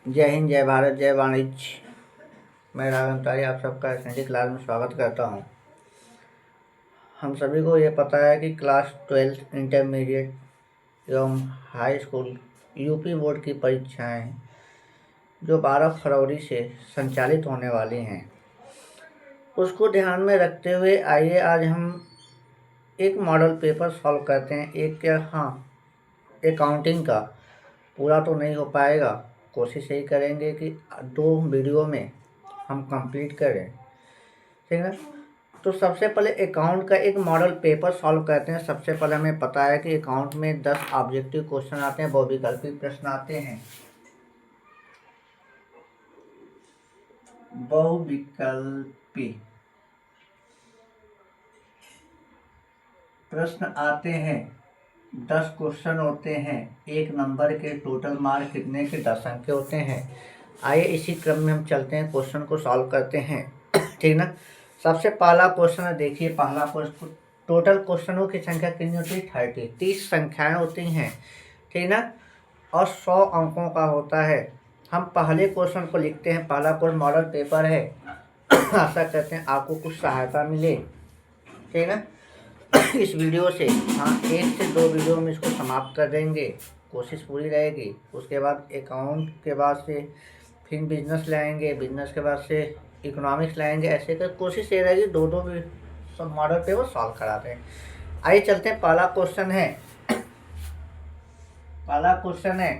जय हिंद, जय भारत, जय वाणिज्य। मैं राघव तारी आप सबका एसएनडी क्लास में स्वागत करता हूं। हम सभी को ये पता है कि क्लास 12 इंटरमीडिएट एवं हाई स्कूल यूपी बोर्ड की परीक्षाएं जो 12 फरवरी से संचालित होने वाली हैं, उसको ध्यान में रखते हुए आइए आज हम एक मॉडल पेपर सॉल्व करते हैं। अकाउंटिंग का पूरा तो नहीं हो पाएगा, कोशिश यही करेंगे कि 2 वीडियो में हम कंप्लीट करें, ठीक है। तो सबसे पहले अकाउंट का एक मॉडल पेपर सॉल्व करते हैं। सबसे पहले हमें पता है कि अकाउंट में 10 ऑब्जेक्टिव क्वेश्चन आते हैं, बहुविकल्पी प्रश्न आते हैं। बहुविकल्पी प्रश्न आते हैं, 10 क्वेश्चन होते हैं, 1 नंबर के। टोटल मार्क कितने के? 10 अंक के होते हैं। आइए इसी क्रम में हम चलते हैं, क्वेश्चन को सॉल्व करते हैं, ठीक ना। सबसे पहला क्वेश्चन है, देखिए पहला क्वेश्चन। टोटल क्वेश्चनों की संख्या कितनी होती है? 30 संख्याएं होती हैं, ठीक ना, और 100 अंकों का होता है। हम पहले क्वेश्चन को लिखते हैं। पहला क्वेश्चन मॉडल पेपर है। आशा करते हैं आपको कुछ सहायता मिले, ठीक है। इस वीडियो से 1 से 2 वीडियो में इसको समाप्त कर देंगे, कोशिश पूरी रहेगी। उसके बाद अकाउंट के बाद से फिर बिजनेस लाएंगे, बिजनेस के बाद से इकोनॉमिक्स लाएंगे। ऐसे कर कोशिश ये रहेगी 2-2 भी सब मॉडल पेपर सॉल्व कराते हैं। आइए चलते हैं। पहला क्वेश्चन है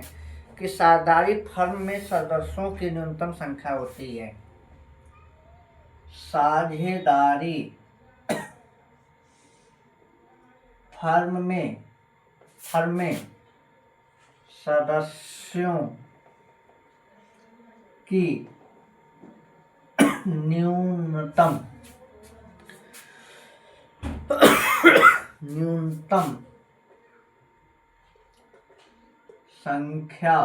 कि साझेदारी फर्म में सदस्यों की न्यूनतम संख्या होती है। साझेदारी फर्म में सदस्यों की न्यूनतम संख्या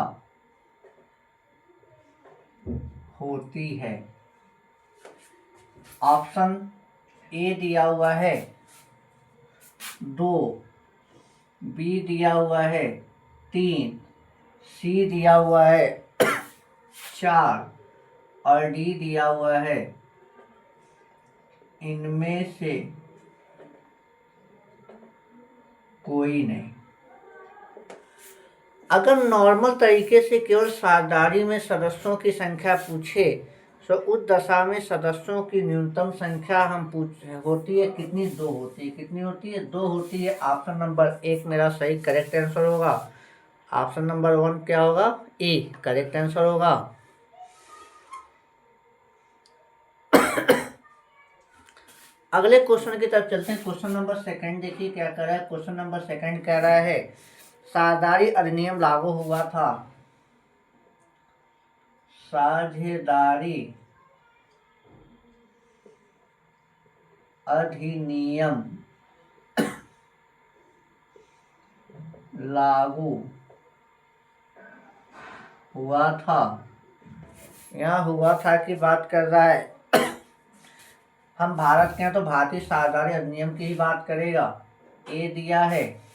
होती है। ऑप्शन ए दिया हुआ है 2, बी दिया हुआ है 3, सी दिया हुआ है 4 और डी दिया हुआ है। इनमें से कोई नहीं। अगर नॉर्मल तरीके से केवल साझेदारी में सदस्यों की संख्या पूछे तो उस दशा में सदस्यों की न्यूनतम संख्या होती है कितनी? 2 होती है। कितनी होती है? 2 होती है। ऑप्शन नंबर 1 मेरा सही करेक्ट आंसर होगा। ऑप्शन नंबर 1 क्या होगा? ए करेक्ट आंसर होगा। अगले क्वेश्चन की तरफ चलते हैं। क्वेश्चन नंबर 2 देखिए क्या कर रहा है। क्वेश्चन नंबर 2 कह रहा है साझेदारी अधिनियम लागू हुआ था। साझेदारी अधिनियम लागू हुआ था। यहाँ हुआ था की बात कर रहा है। हम भारत के हैं तो भारतीय साझेदारी अधिनियम की ही बात करेगा। ए दिया है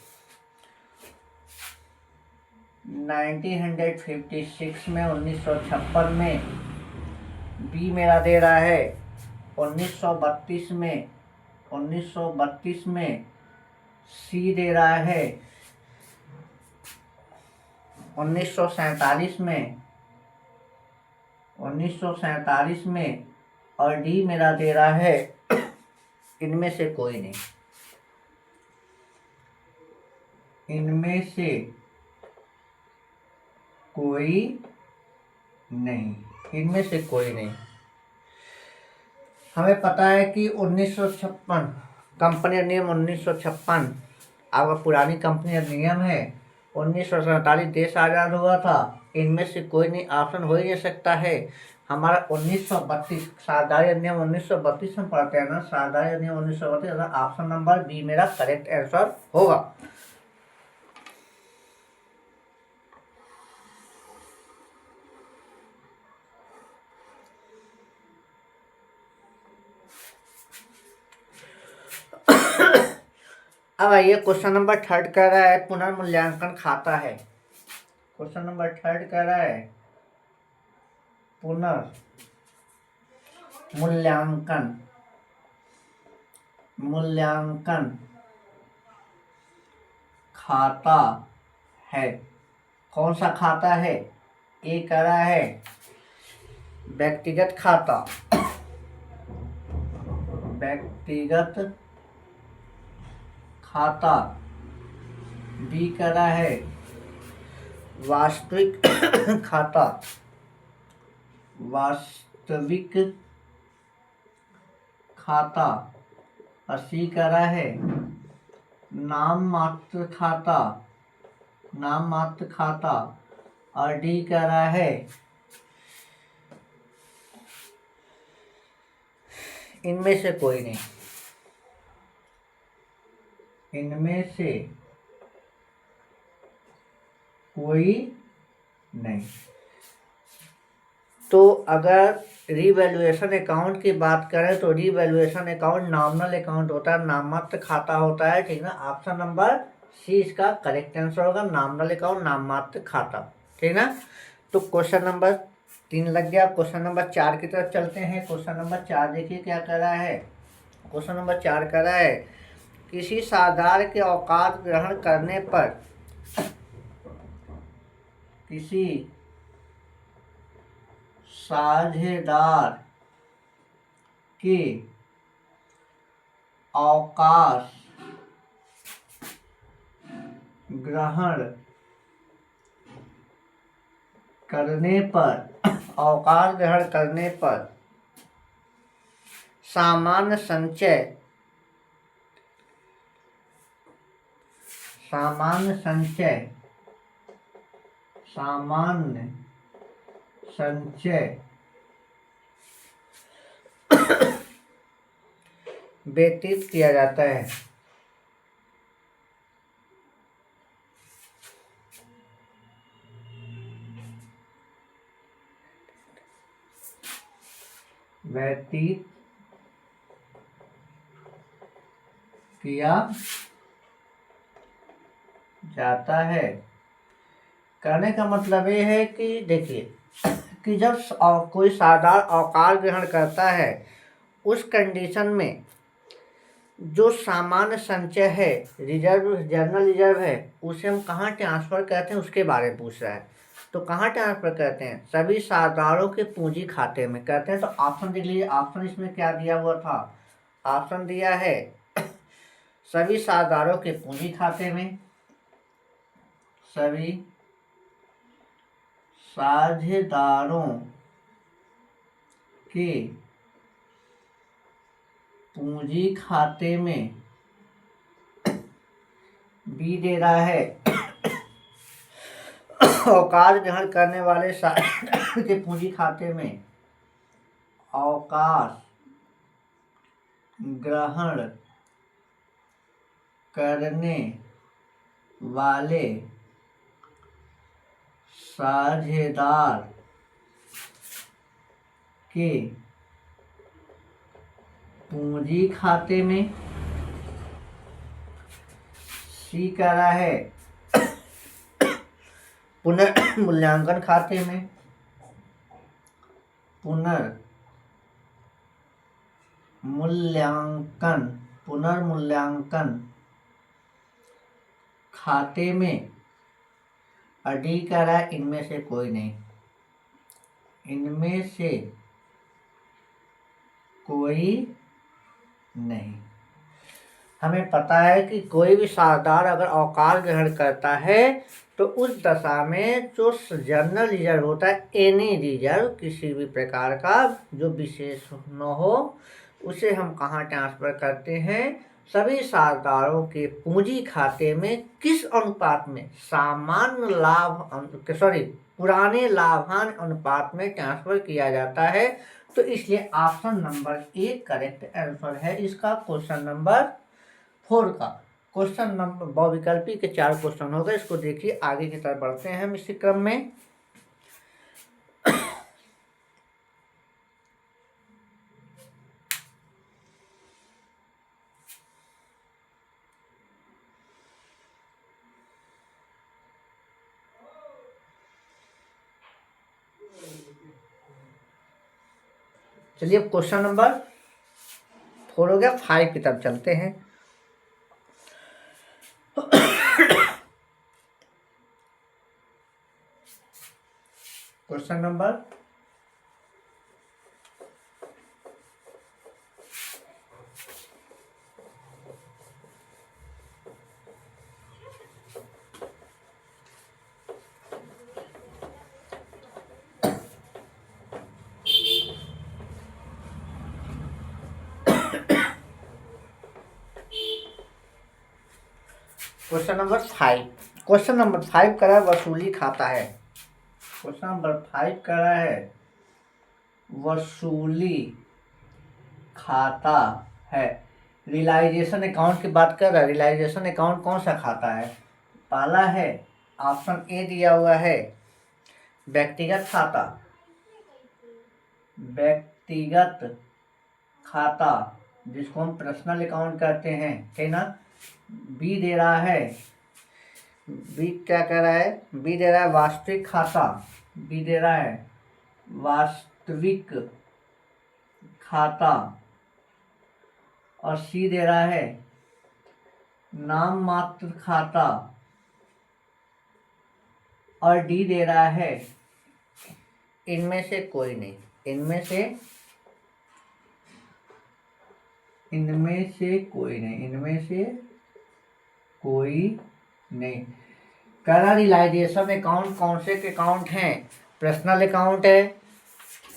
1956 में, 1956 में। बी मेरा दे रहा है 1932 में, 1932 में। सी दे रहा है 1947 में, 1947 में। और डी मेरा दे रहा है इनमें से कोई नहीं। इनमें से कोई नहीं। इनमें से कोई नहीं। हमें पता है कि 1956 कंपनी अधिनियम 1956 आपका पुरानी कंपनी अधिनियम है। 1947 देश आज़ाद हुआ था। इनमें से कोई नहीं। ऑप्शन हो ही नहीं सकता है हमारा 1932। साझेदारी अधिनियम 1932 में पढ़ते हैं ना, साझेदारी अधिनियम 1932। ऑप्शन नंबर बी मेरा करेक्ट आंसर होगा। अब आइए क्वेश्चन नंबर 3 कह रहा है पुनर्मूल्यांकन खाता है। क्वेश्चन नंबर 3 कह रहा है पुनर्मूल्यांकन मूल्यांकन खाता है। कौन सा खाता है? ए करा है व्यक्तिगत खाता, व्यक्तिगत खाता। बी करा है वास्तविक खाता, वास्तविक खाता। और सी करा है नाम मात्र खाता, नाम मात्र खाता। और डी करा है इनमें से कोई नहीं, इनमें से कोई नहीं। तो अगर रिवैल्यूएशन अकाउंट की बात करें तो रिवैल्यूएशन अकाउंट नॉमिनल अकाउंट होता है, नाममात्र खाता होता है, ठीक ना। ऑप्शन नंबर सी इसका करेक्ट आंसर होगा, नॉमिनल अकाउंट नाममात्र खाता, ठीक ना। तो क्वेश्चन नंबर 3 लग गया। क्वेश्चन नंबर 4 की तरफ चलते हैं। क्वेश्चन नंबर 4 देखिए क्या कर रहा है। क्वेश्चन नंबर 4 कर रहा है किसी साझेदार के औकात ग्रहण करने पर, किसी साझेदार के अवकाश ग्रहण करने पर, अवकाश ग्रहण करने पर सामान्य संचय, सामान्य संचय, सामान्य संचय व्यतीत किया जाता है। व्यतीत किया जाता है। कहने का मतलब ये है कि देखिए कि जब कोई साझेदार अवकाश ग्रहण करता है उस कंडीशन में जो सामान्य संचय है, रिजर्व, जनरल रिजर्व है, उसे हम कहाँ ट्रांसफर करते हैं उसके बारे में पूछ रहा है। तो कहाँ ट्रांसफर करते हैं? सभी साझेदारों के पूंजी खाते में करते हैं। तो ऑप्शन देख लीजिए, ऑप्शन इसमें क्या दिया हुआ था। ऑप्शन दिया है सभी साझेदारों के पूंजी खाते में, सभी साझेदारों के पूंजी खाते में। बी दे रहा है अवकाश ग्रहण करने वाले साझेदार के पूंजी खाते में, अवकाश ग्रहण करने वाले साझेदार के पूंजी खाते में। सी कह रहा है पुनर्मूल्यांकन खाते में, पुनर्मूल्यांकन खाते में। और डी कह रहा है इनमें से कोई नहीं, इनमें से कोई नहीं। हमें पता है कि कोई भी साझेदार अगर अवकाश ग्रहण करता है तो उस दशा में जो जनरल रिजर्व होता है, एनी रिजर्व, किसी भी प्रकार का जो विशेष न हो, उसे हम कहाँ ट्रांसफर करते हैं? सभी साझेदारों के पूंजी खाते में। किस अनुपात में? सामान्य लाभ, पुराने लाभांश अनुपात में ट्रांसफर किया जाता है। तो इसलिए option number A correct answer है इसका। क्वेश्चन नंबर 4 का। क्वेश्चन नंबर बहुविकल्पी के 4 क्वेश्चन हो गए। इसको देखिए, आगे की तरफ बढ़ते हैं हम इसी क्रम में। चलिए अब क्वेश्चन नंबर 4 हो गया, 5 की तरफ चलते हैं। Question number 5। क्वेश्चन नंबर 5 कह रहा है वसूली खाता है। क्वेश्चन नंबर 5 कह रहा है वसूली खाता है। रियलाइजेशन अकाउंट की बात कर रहा है। रियलाइजेशन अकाउंट कौन सा खाता है? पहला है ऑप्शन ए दिया हुआ है व्यक्तिगत खाता, व्यक्तिगत खाता जिसको हम पर्सनल अकाउंट कहते हैं, ठीक ना। बी दे रहा है, बी क्या कह रहा है? बी दे रहा है वास्तविक खाता, बी दे रहा है वास्तविक खाता, और सी दे रहा है नाम मात्र खाता, और डी दे रहा है इनमें से कोई नहीं। इनमें से कोई नहीं, इनमें से कोई नहीं। कह रियलाइजेशन अकाउंट कौन से अकाउंट हैं? पर्सनल अकाउंट है,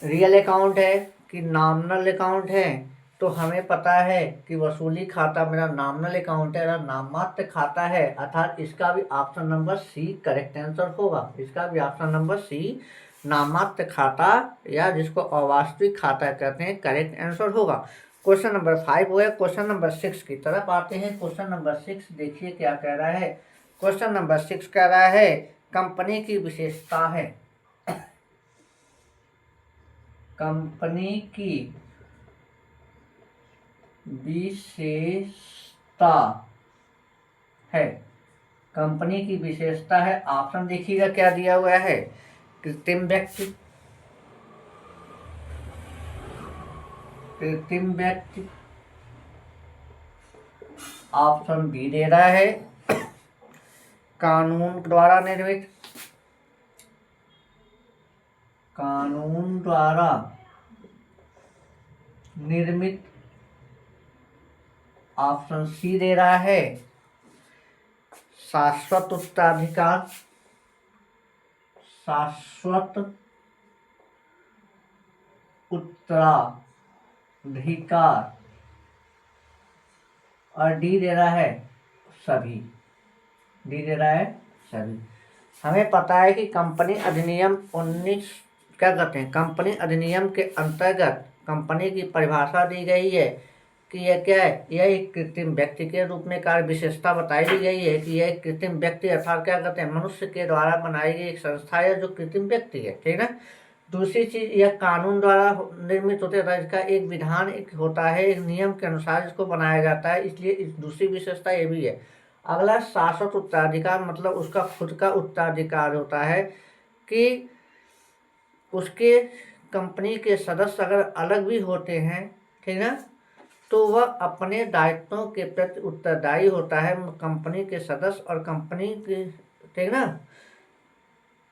रियल अकाउंट है कि नॉमिनल अकाउंट है? तो हमें पता है कि वसूली खाता मेरा नॉमिनल अकाउंट है, मेरा नाममात्र खाता है, अर्थात इसका भी option number C correct answer होगा। इसका भी ऑप्शन नंबर सी नाममात्र खाता या जिसको अवास्तविक खाता कहते हैं, करेक्ट आंसर होगा। क्वेश्चन नंबर 5 हो गया। क्वेश्चन नंबर 6 की तरफ आते हैं। क्वेश्चन नंबर 6 देखिए क्या कह रहा है। क्वेश्चन नंबर 6 कह रहा है कंपनी की विशेषता है, कंपनी की विशेषता है, कंपनी की विशेषता है। ऑप्शन देखिएगा क्या दिया हुआ है। कृत्रिम व्यक्ति, कृत्रिम व्यक्ति, ऑप्शन बी दे रहा है कानून द्वारा निर्मित, कानून द्वारा निर्मित, ऑप्शन सी दे रहा है शाश्वत उत्तराधिकार, शाश्वत उत्तराधिकार, और डी दे रहा है सभी, डी दे रहा है सभी। हमें पता है कि कंपनी अधिनियम 19 क्या कहते हैं, कंपनी अधिनियम के अंतर्गत कंपनी की परिभाषा दी गई है कि यह क्या है, यह एक कृत्रिम व्यक्ति के रूप में कार्य विशेषता बताई दी गई है कि यह एक कृत्रिम व्यक्ति अर्थात क्या कहते हैं, मनुष्य के द्वारा बनाई गई एक संस्था है जो कृत्रिम व्यक्ति है, ठीक है। दूसरी चीज, यह कानून द्वारा निर्मित होते हैं, इसका एक विधान एक होता है, एक नियम के अनुसार इसको बनाया जाता है, इसलिए इस दूसरी विशेषता ये भी है। अगला शाश्वत उत्तराधिकार, मतलब उसका खुद का उत्तराधिकार होता है कि उसके कंपनी के सदस्य अगर अलग भी होते हैं, ठीक है, तो वह अपने दायित्वों के प्रति उत्तरदायी होता है। कंपनी के सदस्य और कंपनी के, ठीक ना,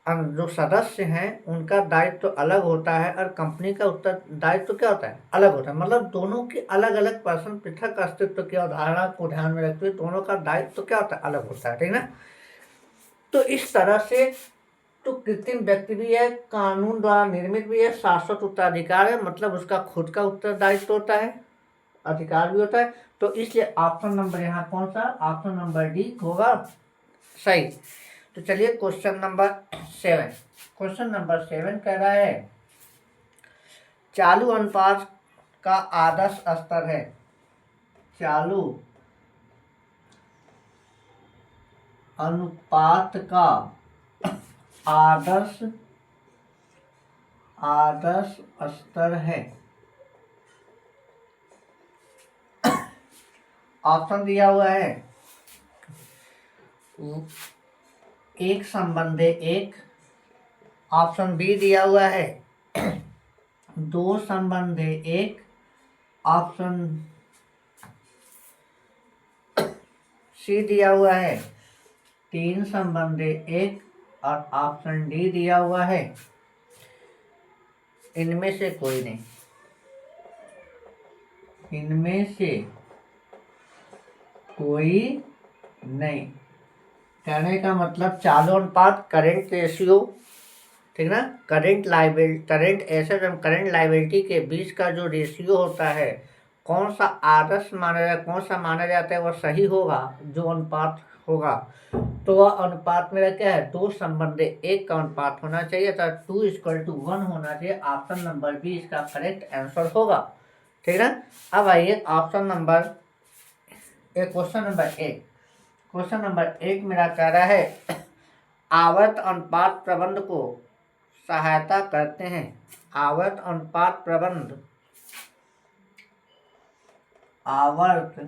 जो सदस्य हैं उनका दायित्व तो अलग होता है और कंपनी का उत्तरदायित्व तो क्या होता है, अलग होता है। मतलब दोनों की अलग अलग पर्सन पृथक अस्तित्व की अवधारणा को ध्यान में रखते हुए दोनों का दायित्व तो क्या होता है, अलग होता है, ठीक ना। तो इस तरह से तो कृत्रिम व्यक्ति भी है, कानून द्वारा निर्मित भी है, शाश्वत उत्तराधिकार है, मतलब उसका खुद का उत्तरदायित्व होता है, अधिकार भी होता है। तो इसलिए ऑप्शन नंबर यहाँ कौन सा, ऑप्शन नंबर डी होगा सही। तो चलिए क्वेश्चन नंबर 7। क्वेश्चन नंबर 7 कह रहा है चालू अनुपात का आदर्श स्तर है, चालू अनुपात का आदर्श स्तर है। ऑप्शन दिया हुआ है 1/1, ऑप्शन बी दिया हुआ है दो संबंध है, एक ऑप्शन सी दिया हुआ है, तीन संबंध है एक और ऑप्शन डी दिया हुआ है। इनमें से कोई नहीं, इनमें से कोई नहीं। कहने का मतलब चालू अनुपात, करंट रेशियो, ठीक ना, करंट एसेट एवं करंट लायबिलिटी के बीच का जो रेशियो होता है, कौन सा आदर्श माना जाए, कौन सा माना जाता है वह सही होगा, जो अनुपात होगा, तो वह अनुपात मेरा क्या है, दो संबंध एक का अनुपात होना चाहिए, अर्थात 2:1 होना चाहिए। ऑप्शन नंबर बी इसका करेक्ट आंसर होगा, ठीक ना। अब आइए ऑप्शन नंबर क्वेश्चन नंबर एक मेरा कह रहा है आवर्त अनुपात प्रबंध को सहायता करते हैं। आवर्त अनुपात प्रबंध, आवर्त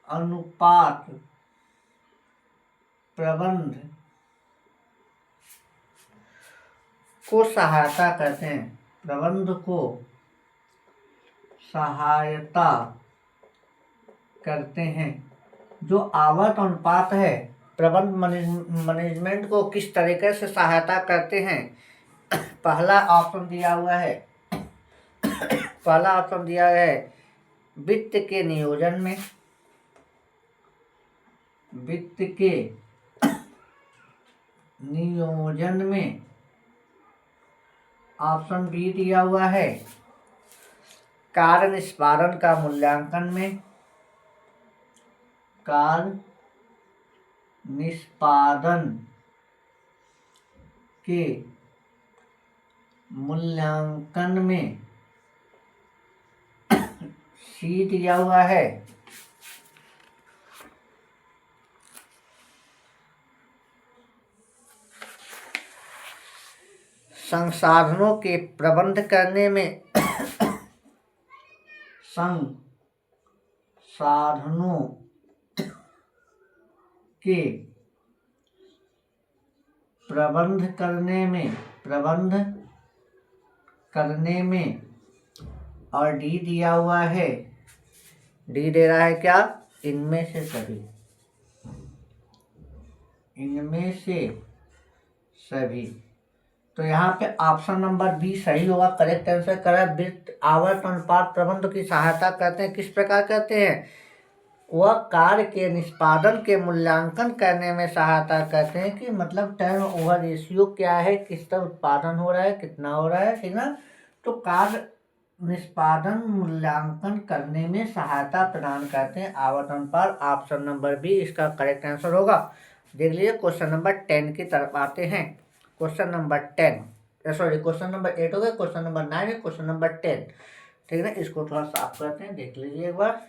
अनुपात प्रबंध को सहायता करते हैं, प्रबंध को सहायता करते हैं। जो आवर्त अनुपात है, प्रबंध मैनेजमेंट को किस तरीके से सहायता करते हैं। पहला ऑप्शन दिया हुआ है, पहला ऑप्शन दिया है वित्त के नियोजन में, वित्त के नियोजन में। ऑप्शन बी दिया हुआ है कार्य निष्पादन का मूल्यांकन में, कार्य निष्पादन के मूल्यांकन में। सी दिया हुआ है संसाधनों के प्रबंध करने में, संसाधनों के प्रबंध करने में। और डी दिया हुआ है, डी दे रहा है क्या, इनमें से सभी, इनमें से सभी। तो यहाँ पे ऑप्शन नंबर बी सही होगा, करेक्ट आंसर करा। वित्त आवर्त अनुपात प्रबंध की सहायता करते हैं, किस प्रकार करते हैं, वह कार्य के निष्पादन के मूल्यांकन करने में सहायता करते हैं कि मतलब टर्न ओवर रेशियो क्या है, किस तरह उत्पादन हो रहा है, कितना हो रहा है, ठीक ना। तो कार्य निष्पादन मूल्यांकन करने में सहायता प्रदान करते हैं आवर्त अनुपात। ऑप्शन नंबर बी इसका करेक्ट आंसर होगा। देख लीजिए क्वेश्चन नंबर 10 की तरफ आते हैं। Question number 10, sorry question number 8 हो गया, क्वेश्चन नंबर 9 है, क्वेश्चन नंबर 10, ठीक है ना। इसको थोड़ा साफ करते हैं, देख लीजिए एक बार।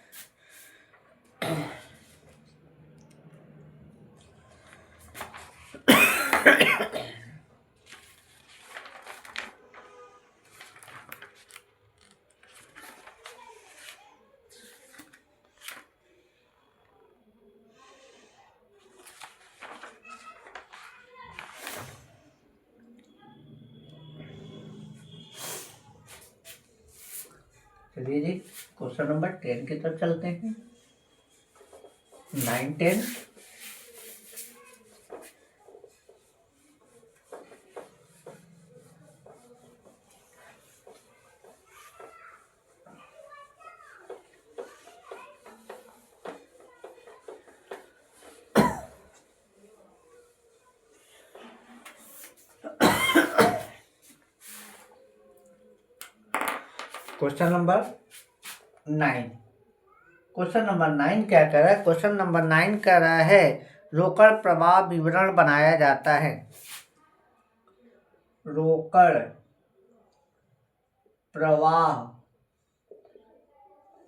चलिए जी क्वेश्चन नंबर 10 की तरफ चलते हैं। 9, 10। क्वेश्चन नंबर 9, क्वेश्चन नंबर 9 क्या कह रहा है, क्वेश्चन नंबर 9 कह रहा है रोकड़ प्रवाह विवरण बनाया जाता है। रोकड़ प्रवाह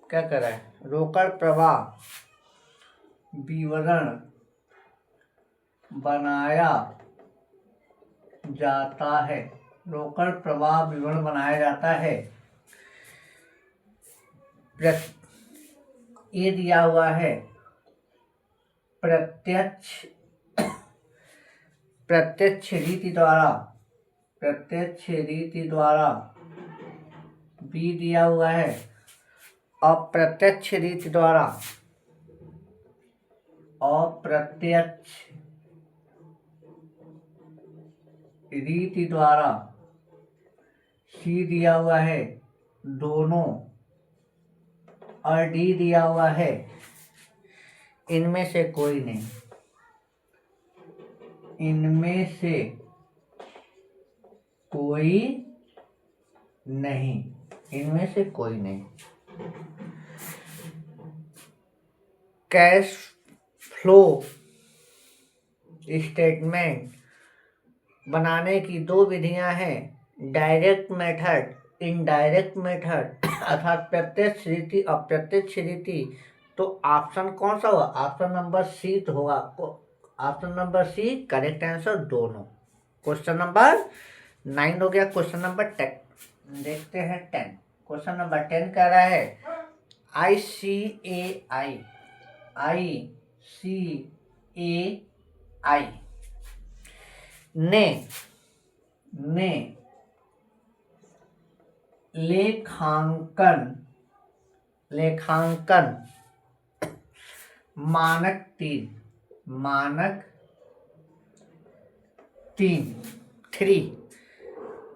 क्या कह रहा है, रोकड़ प्रवाह विवरण बनाया जाता है। रोकड़ प्रवाह विवरण बनाया जाता है। ये दिया हुआ है प्रत्यक्ष रीति द्वारा, प्रत्यक्ष रीति द्वारा, बी दिया हुआ है, अप्रत्यक्ष रीति द्वारा, अप्रत्यक्ष रीति द्वारा, सी दिया हुआ है दोनों, और डी दिया हुआ है इनमें से कोई नहीं, इनमें से कोई नहीं, इनमें से कोई नहीं। कैश फ्लो स्टेटमेंट बनाने की दो विधियां हैं, डायरेक्ट मेथड, इनडायरेक्ट मेथड, अर्थात प्रत्यक्ष रीति, अप्रत्यक्ष रीति। तो ऑप्शन कौन सा हुआ? ऑप्शन नंबर सी तो होगा, option number C correct answer दोनों। क्वेश्चन नंबर 9 हो गया। क्वेश्चन नंबर 10 देखते हैं। 10 क्वेश्चन नंबर 10 कह रहा है ICAI ने लेखांकन मानक 3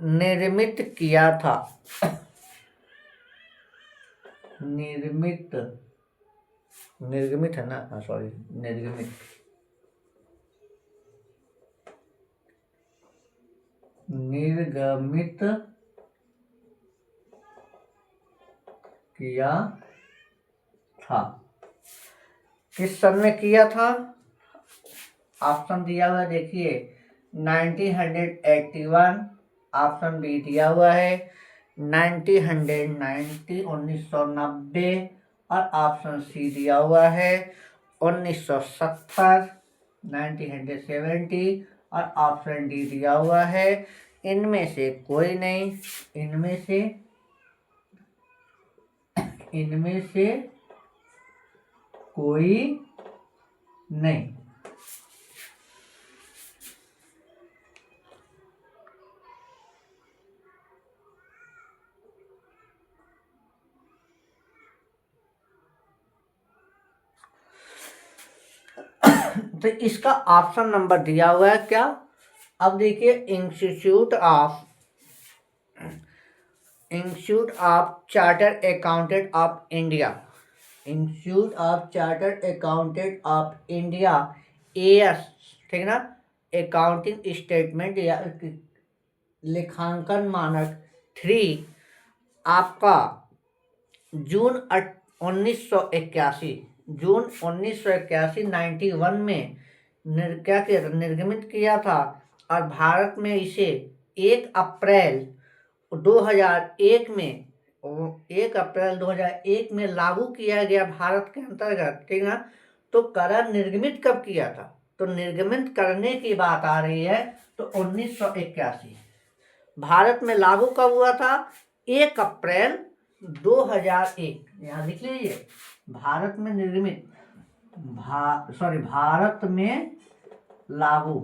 निर्मित किया था। निर्गमित है ना, सॉरी, निर्गमित किया था। किस सन में किया था? ऑप्शन दिया हुआ है, देखिए 1981, ऑप्शन बी दिया हुआ है 1990 और ऑप्शन सी दिया हुआ है 1970 1970 और ऑप्शन डी दिया हुआ है इनमें से कोई नहीं, इनमें से कोई नहीं। तो इसका ऑप्शन नंबर दिया हुआ है क्या? अब देखिए, institute of chartered accountant of India, institute of chartered accountant of India, AS, ठीक ना, अकाउंटिंग स्टेटमेंट या लेखांकन मानक 3 आपका जून 1981 91 में निर्गमित किया था और भारत में इसे 1 अप्रैल 2001 में लागू किया गया भारत के अंतर्गत, ठीक ना। तो कर निर्गमित कब किया था? तो निर्गमित करने की बात आ रही है तो 1981। भारत में लागू कब हुआ था? 1 अप्रैल 2001। यहाँ लिख लीजिए, भारत में निर्गमित, भारत में लागू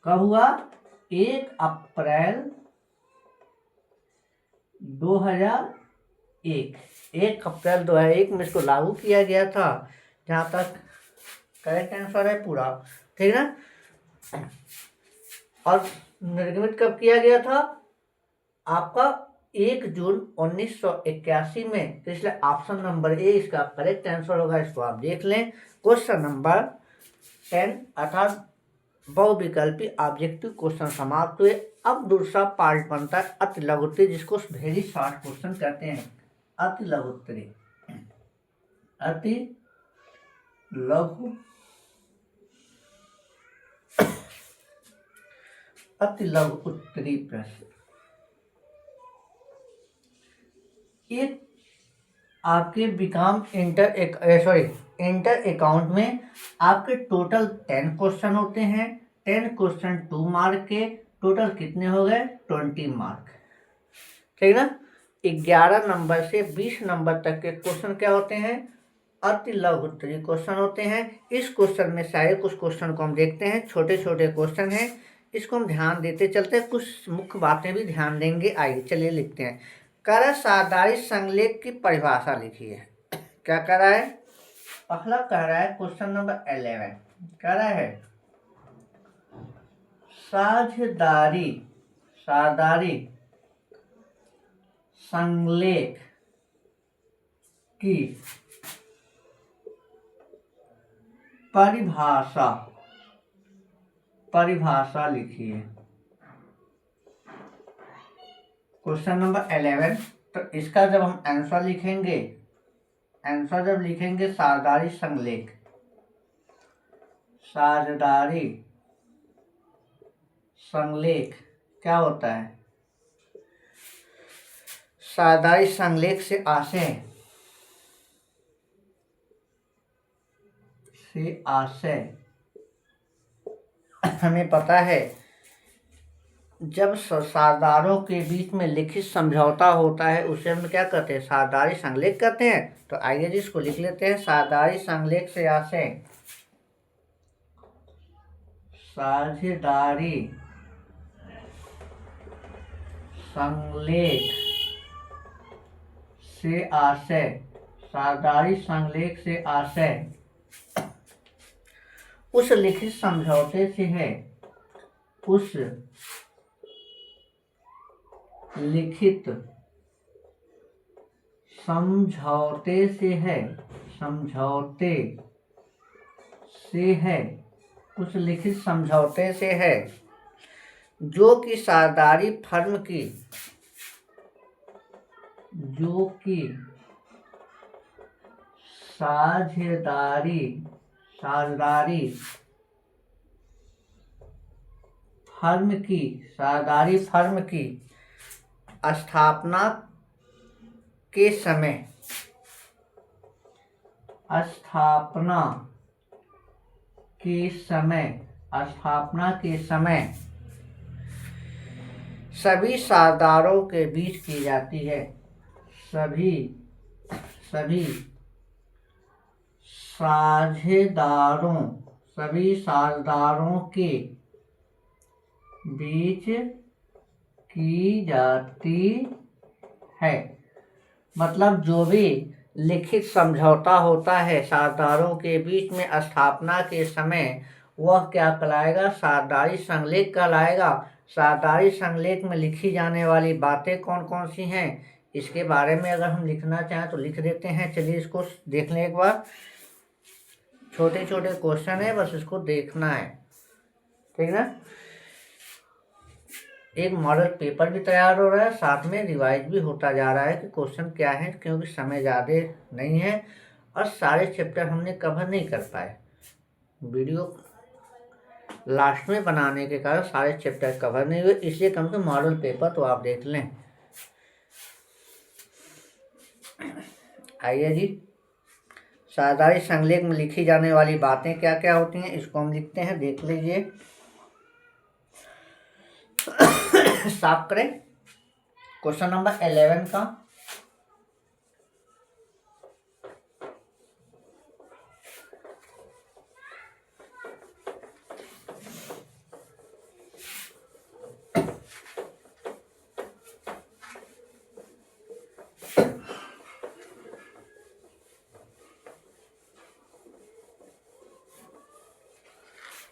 कब हुआ? 1 अप्रैल 2001। 1 अप्रैल 2001 में इसको लागू किया गया था। जहाँ तक करेक्ट आंसर है पूरा, ठीक है। और निर्गमित कब किया गया था? आपका 1 जून 1981 में। तो इसलिए ऑप्शन नंबर ए इसका करेक्ट आंसर होगा। इसको आप देख लें। क्वेश्चन नंबर 10 अर्थात बहुविकल्पी ऑब्जेक्टिव क्वेश्चन समाप्त हुए। अब दूसरा पार्ट बनता है अति लघुत्तरी, जिसको वेरी शॉर्ट क्वेश्चन कहते हैं। अति लघुत्तरी प्रश्न। एक आपके बीकॉम इंटर अकाउंट में आपके टोटल 10 क्वेश्चन होते हैं। 10 क्वेश्चन 2 मार्क के, टोटल कितने हो गए? 20 मार्क, ठीक ना। 11 नंबर से 20 नंबर तक के क्वेश्चन क्या होते हैं? अति लघुत्तरी क्वेश्चन होते हैं। इस क्वेश्चन में सारे कुछ क्वेश्चन को हम देखते हैं। छोटे छोटे क्वेश्चन हैं, इसको हम ध्यान देते चलते हैं, कुछ मुख्य बातें भी ध्यान देंगे। आइए चलिए लिखते हैं। कह रहा है साधारण संलेख की परिभाषा लिखिए। क्या कह रहा है? पहला कह रहा है क्वेश्चन नंबर 11 कह रहा है साझेदारी संलेख की परिभाषा लिखिए। Question number 11। तो इसका जब हम आंसर लिखेंगे, साझेदारी संलेख क्या होता है? साझेदारी संलेख से आशय हमें पता है, जब साझेदारों के बीच में लिखित समझौता होता है उसे हम क्या कहते हैं? साझेदारी संलेख कहते हैं। तो आइए जी इसको लिख लेते हैं। साझेदारी संलेख से आशय, साझेदारी संलेख से आशय उस लिखित समझौते से है, जो कि साझेदारी फर्म की स्थापना के समय सभी साझेदारों के बीच की जाती है। सभी साझेदारों के बीच की जाती है। मतलब जो भी लिखित समझौता होता है साझेदारों के बीच में स्थापना के समय, वह क्या कहलाएगा? साझेदारी संलेख कहलाएगा। साझेदारी संलेख में लिखी जाने वाली बातें कौन कौन सी हैं, इसके बारे में अगर हम लिखना चाहें तो लिख देते हैं। चलिए इसको देख लें एक बार। छोटे छोटे क्वेश्चन है, बस इसको देखना है, ठीक ना। एक मॉडल पेपर भी तैयार हो रहा है, साथ में रिवाइज भी होता जा रहा है कि क्वेश्चन क्या है, क्योंकि समय ज़्यादा नहीं है और सारे चैप्टर हमने कवर नहीं कर पाए। वीडियो लास्ट में बनाने के कारण सारे चैप्टर कवर नहीं हुए, इसलिए कम से कम मॉडल पेपर तो आप देख लें। आइए जी, साझेदारी संलेख में लिखी जाने वाली बातें क्या क्या होती हैं, इसको हम लिखते हैं, देख लीजिए। साफ करें क्वेश्चन नंबर 11 का।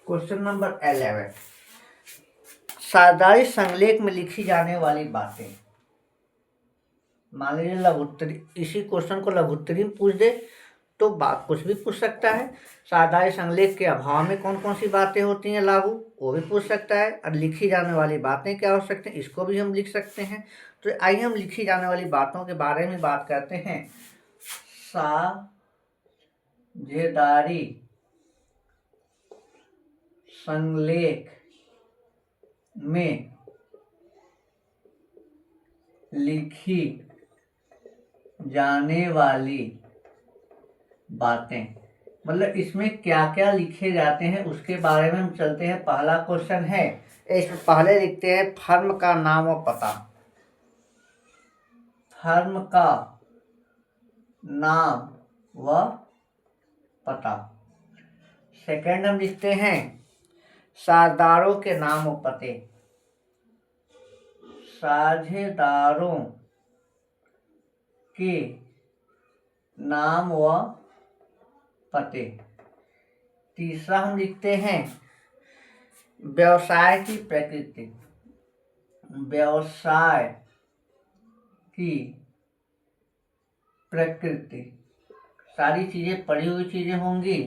क्वेश्चन नंबर 11, साझेदारी संलेख में लिखी जाने वाली बातें। मान लीजिए लघुत्तरी, इसी क्वेश्चन को लघुत्तरी में पूछ दे तो बात कुछ भी पूछ सकता है। साझेदारी संलेख के अभाव में कौन कौन सी बातें होती हैं लागू, वो भी पूछ सकता है। और लिखी जाने वाली बातें क्या हो सकती हैं, इसको भी हम लिख सकते हैं। तो आइए हम लिखी जाने वाली बातों के बारे में बात करते हैं। साझेदारी संलेख में लिखी जाने वाली बातें, मतलब इसमें क्या क्या लिखे जाते हैं उसके बारे में हम चलते हैं। पहला क्वेश्चन है, इसमें पहले लिखते हैं फर्म का नाम और पता। फर्म का नाम व पता। सेकंड हम लिखते हैं साझेदारों के नाम व पते। साझेदारों के नाम व पते। तीसरा हम लिखते हैं व्यवसाय की प्रकृति। व्यवसाय की प्रकृति, सारी चीजें पढ़ी हुई चीजें होंगी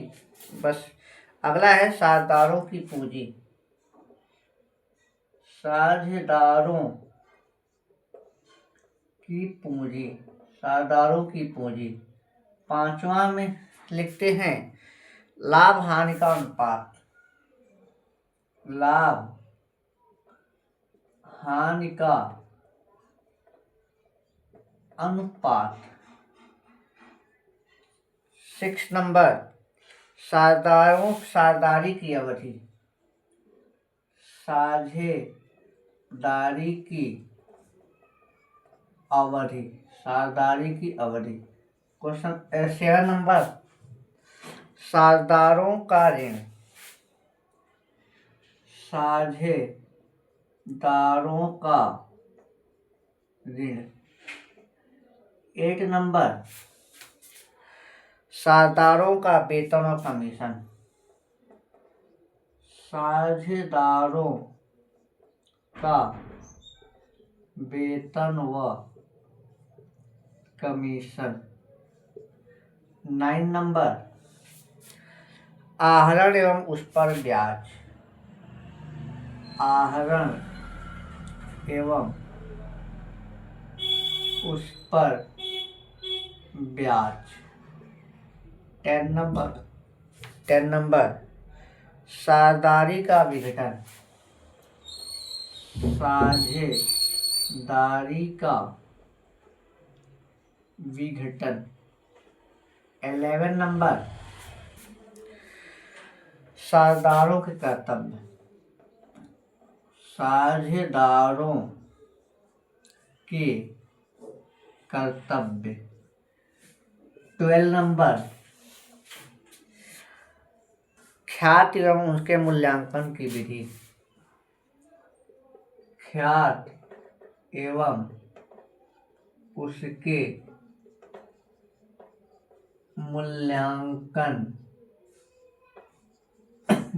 बस। अगला है साझेदारों की पूंजी। साझेदारों की पूंजी, साझेदारों की पूंजी। पांचवा में लिखते हैं लाभ हानि का अनुपात। लाभ हानि का अनुपात। 6 नंबर साझेदारी की अवधि। साझेदारी की अवधि, साझेदारी की अवधि। क्वेश्चन 7 नंबर साझेदारों का ऋण। साझेदारों का ऋण। 8 नंबर साझेदारों का वेतन और कमीशन। साझेदारों का वेतन व कमीशन। 9 नंबर आहरण एवं उस पर ब्याज। आहरण एवं उस पर ब्याज। 10 नंबर साझेदारी का विघटन। साझेदारी का विघटन। 11 नंबर साझेदारों के कर्तव्य। साझेदारों के कर्तव्य। 12 नंबर ख्याति एवं उसके मूल्यांकन की विधि। ख्याति एवं उसके मूल्यांकन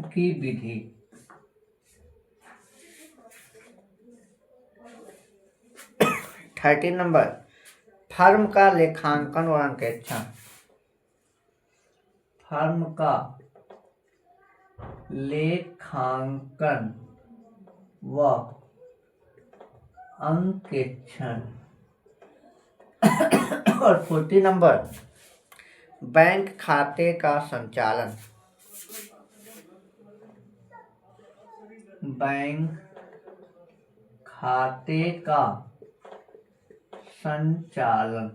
की विधि। 13 नंबर फर्म का लेखांकन और अंकेक्षण। फर्म का लेखांकन व अंकेक्षण। और 14 नंबर बैंक खाते का संचालन। बैंक खाते का संचालन।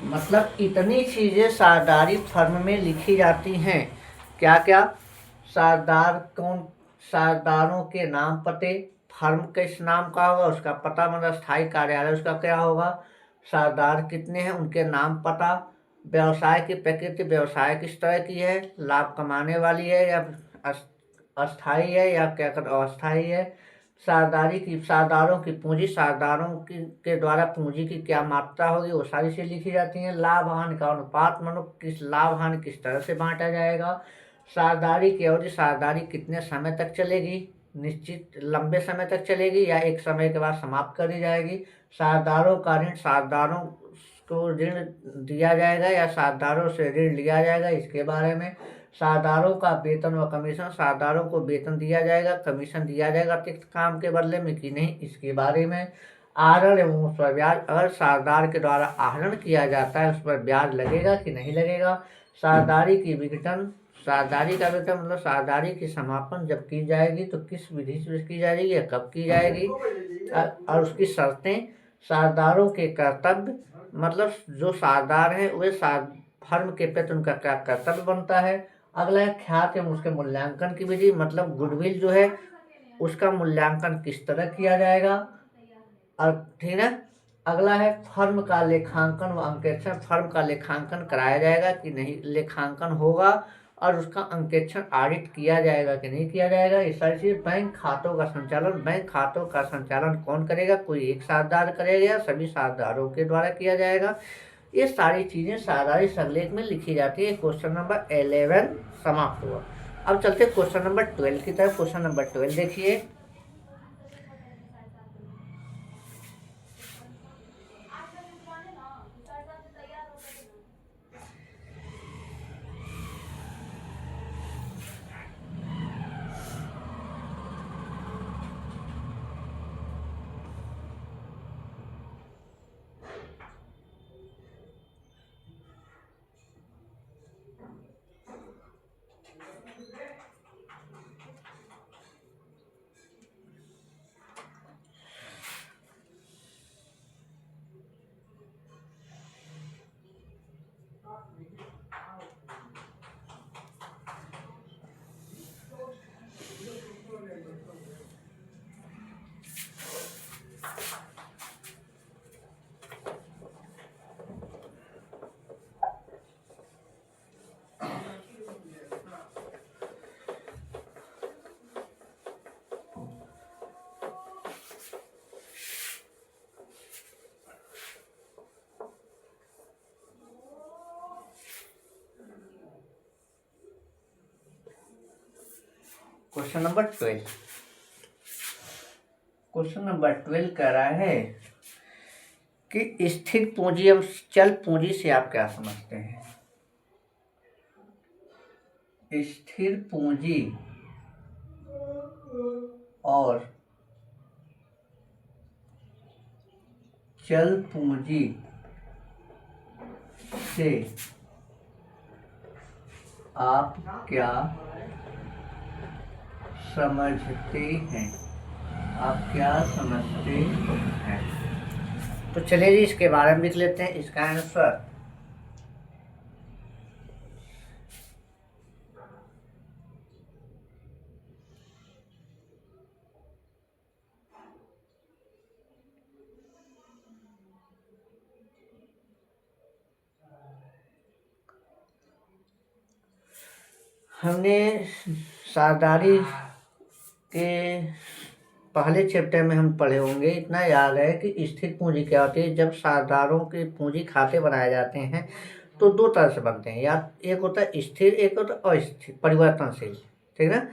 मतलब इतनी चीजें साझेदारी फर्म में लिखी जाती हैं। क्या क्या? साझेदार कौन, साझेदारों के नाम पते, फर्म किस नाम का होगा उसका पता, मतलब स्थायी कार्यालय उसका क्या होगा, साझेदार कितने हैं उनके नाम पता, व्यवसाय की प्रकृति, व्यवसाय किस तरह की है, लाभ कमाने वाली है या अस्थायी है या क्या कर अस्थायी है, साझेदारों की पूंजी, साझेदारों की के द्वारा पूंजी की क्या मात्रा होगी, वो सारी चीजें लिखी जाती हैं। लाभ हानि का अनुपात, मतलब किस लाभ हानि किस तरह से बांटा जाएगा। साझेदारी की अवधि, साझेदारी कितने समय तक चलेगी, निश्चित लंबे समय तक चलेगी या एक समय के बाद समाप्त कर दी जाएगी। साझेदारों का ऋण, साझेदारों को ऋण दिया जाएगा या साझेदारों से ऋण लिया जाएगा, इसके बारे में। साझेदारों का वेतन व कमीशन, साझेदारों को वेतन दिया जाएगा, कमीशन दिया जाएगा अतिरिक्त काम के बदले में कि नहीं, इसके बारे में। आहरण एवं उस पर ब्याज, अगर साझेदार के द्वारा आहरण किया जाता है उस पर ब्याज लगेगा कि नहीं लगेगा। साझेदारी की विघटन, साझेदारी का विघटन मतलब साझेदारी की समापन जब की जाएगी तो किस विधि से की जाएगी या कब की जाएगी, और उसकी शर्तें। साझेदारों के कर्तव्य, मतलब जो साझेदार है वे फर्म के प्रति उनका क्या कर्तव्य बनता है। अगला है ख्याति एवं उसके मूल्यांकन की विधि, मतलब गुडविल जो है उसका मूल्यांकन किस तरह किया जाएगा, और ठीक है। अगला है फर्म का लेखांकन व अंकेक्षण, फर्म का लेखांकन कराया जाएगा कि नहीं, लेखांकन होगा और उसका अंकेक्षण ऑडिट किया जाएगा कि नहीं किया जाएगा, ये सारी चीज़। बैंक खातों का संचालन कौन करेगा, कोई एक साझेदार करेगा या सभी साझेदारों के द्वारा किया जाएगा, ये सारी चीज़ें साझेदारी संलेख में लिखी जाती है। क्वेश्चन नंबर 11 समाप्त हुआ। अब चलते क्वेश्चन नंबर 12 की तरफ। क्वेश्चन नंबर 12 देखिए। क्वेश्चन नंबर 12 कह रहा है कि स्थिर पूंजी एवं चल पूंजी से आप क्या समझते हैं। स्थिर पूंजी और चल पूंजी से आप क्या समझते हैं, तो चलिए जी इसके बारे में लिख लेते हैं। इसका आंसर हमने साझेदारी के पहले चैप्टर में हम पढ़े होंगे। इतना याद है कि स्थिर पूंजी क्या होती है। जब साझेदारों के पूंजी खाते बनाए जाते हैं तो दो तरह से बनते हैं, या एक होता है स्थिर, एक होता है अस्थिर, परिवर्तनशील। ठीक ना।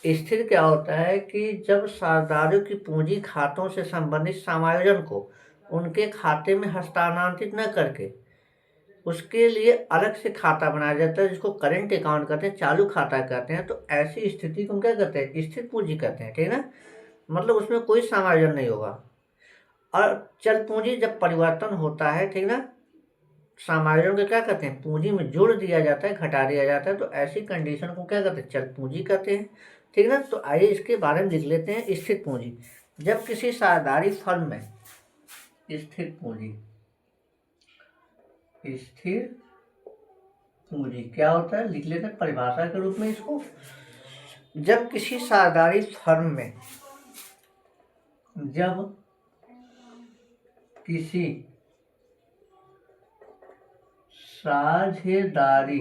स्थिर क्या होता है कि जब साझेदारों की पूंजी खातों से संबंधित समायोजन को उनके खाते में हस्तांतरित न करके उसके लिए अलग से खाता बनाया जाता है, जिसको करेंट अकाउंट कहते हैं, चालू खाता कहते हैं। तो ऐसी स्थिति को हम क्या कहते हैं, स्थिर पूंजी कहते हैं। ठीक ना। मतलब उसमें कोई समायोजन नहीं होगा। और चल पूंजी जब परिवर्तन होता है, ठीक ना, समायोजन को क्या कहते हैं, पूंजी में जोड़ दिया जाता है, घटा दिया जाता है, तो ऐसी कंडीशन को क्या कहते हैं, चल पूंजी कहते हैं। ठीक ना। तो आइए इसके बारे में लिख लेते हैं। स्थिर पूंजी, जब किसी साझेदारी फर्म में स्थिर पूंजी क्या होता है, लिख लेते हैं परिभाषा के रूप में इसको। जब किसी साझेदारी फर्म में साझेदारी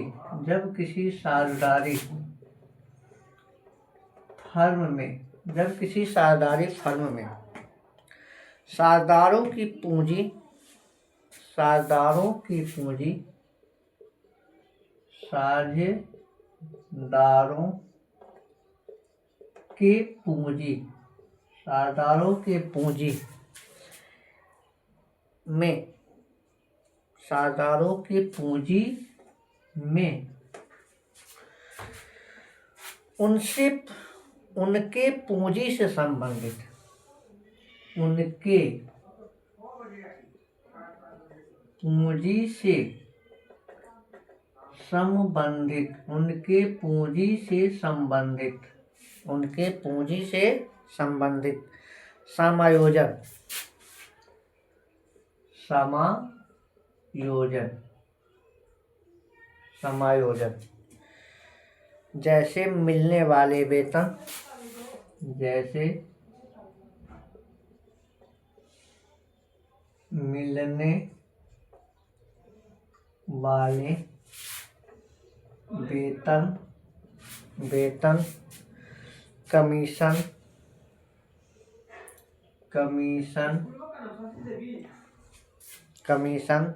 फर्म में साझेदारों की पूंजी साझेदारों की पूंजी में उनके पूंजी से संबंधित समायोजन जैसे मिलने वाले वेतन, वेतन, वेतन, कमीशन, कमीशन, कमीशन,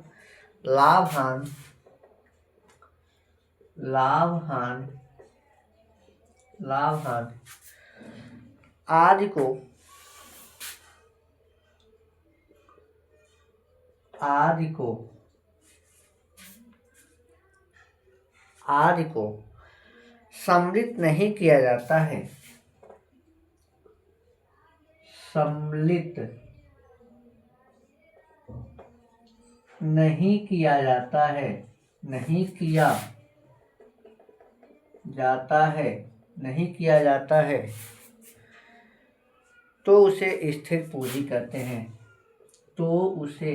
लाभान, लाभान, लाभान आदि को, आदि को, आदि को सम्मिलित नहीं किया जाता है, सम्मिलित नहीं किया जाता है, नहीं किया जाता है, नहीं किया जाता है, तो उसे स्थिर पूंजी कहते हैं, तो उसे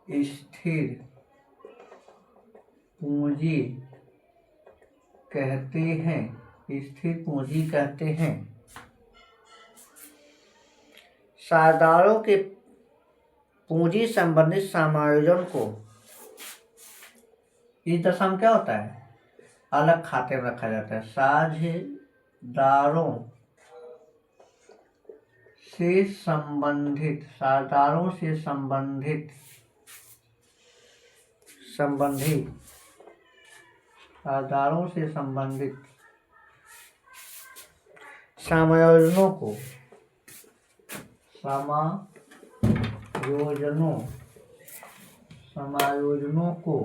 स्थिर पूंजी कहते हैं, स्थिर पूंजी कहते हैं। साझेदारों के पूंजी संबंधित समायोजन को इस दशा में क्या होता है, अलग खाते में रखा जाता है। साझेदारों से संबंधित, साझेदारों से संबंधित, संबंधित, साझेदारों से संबंधित समायोजनों को, समायोजनों, समायोजनों को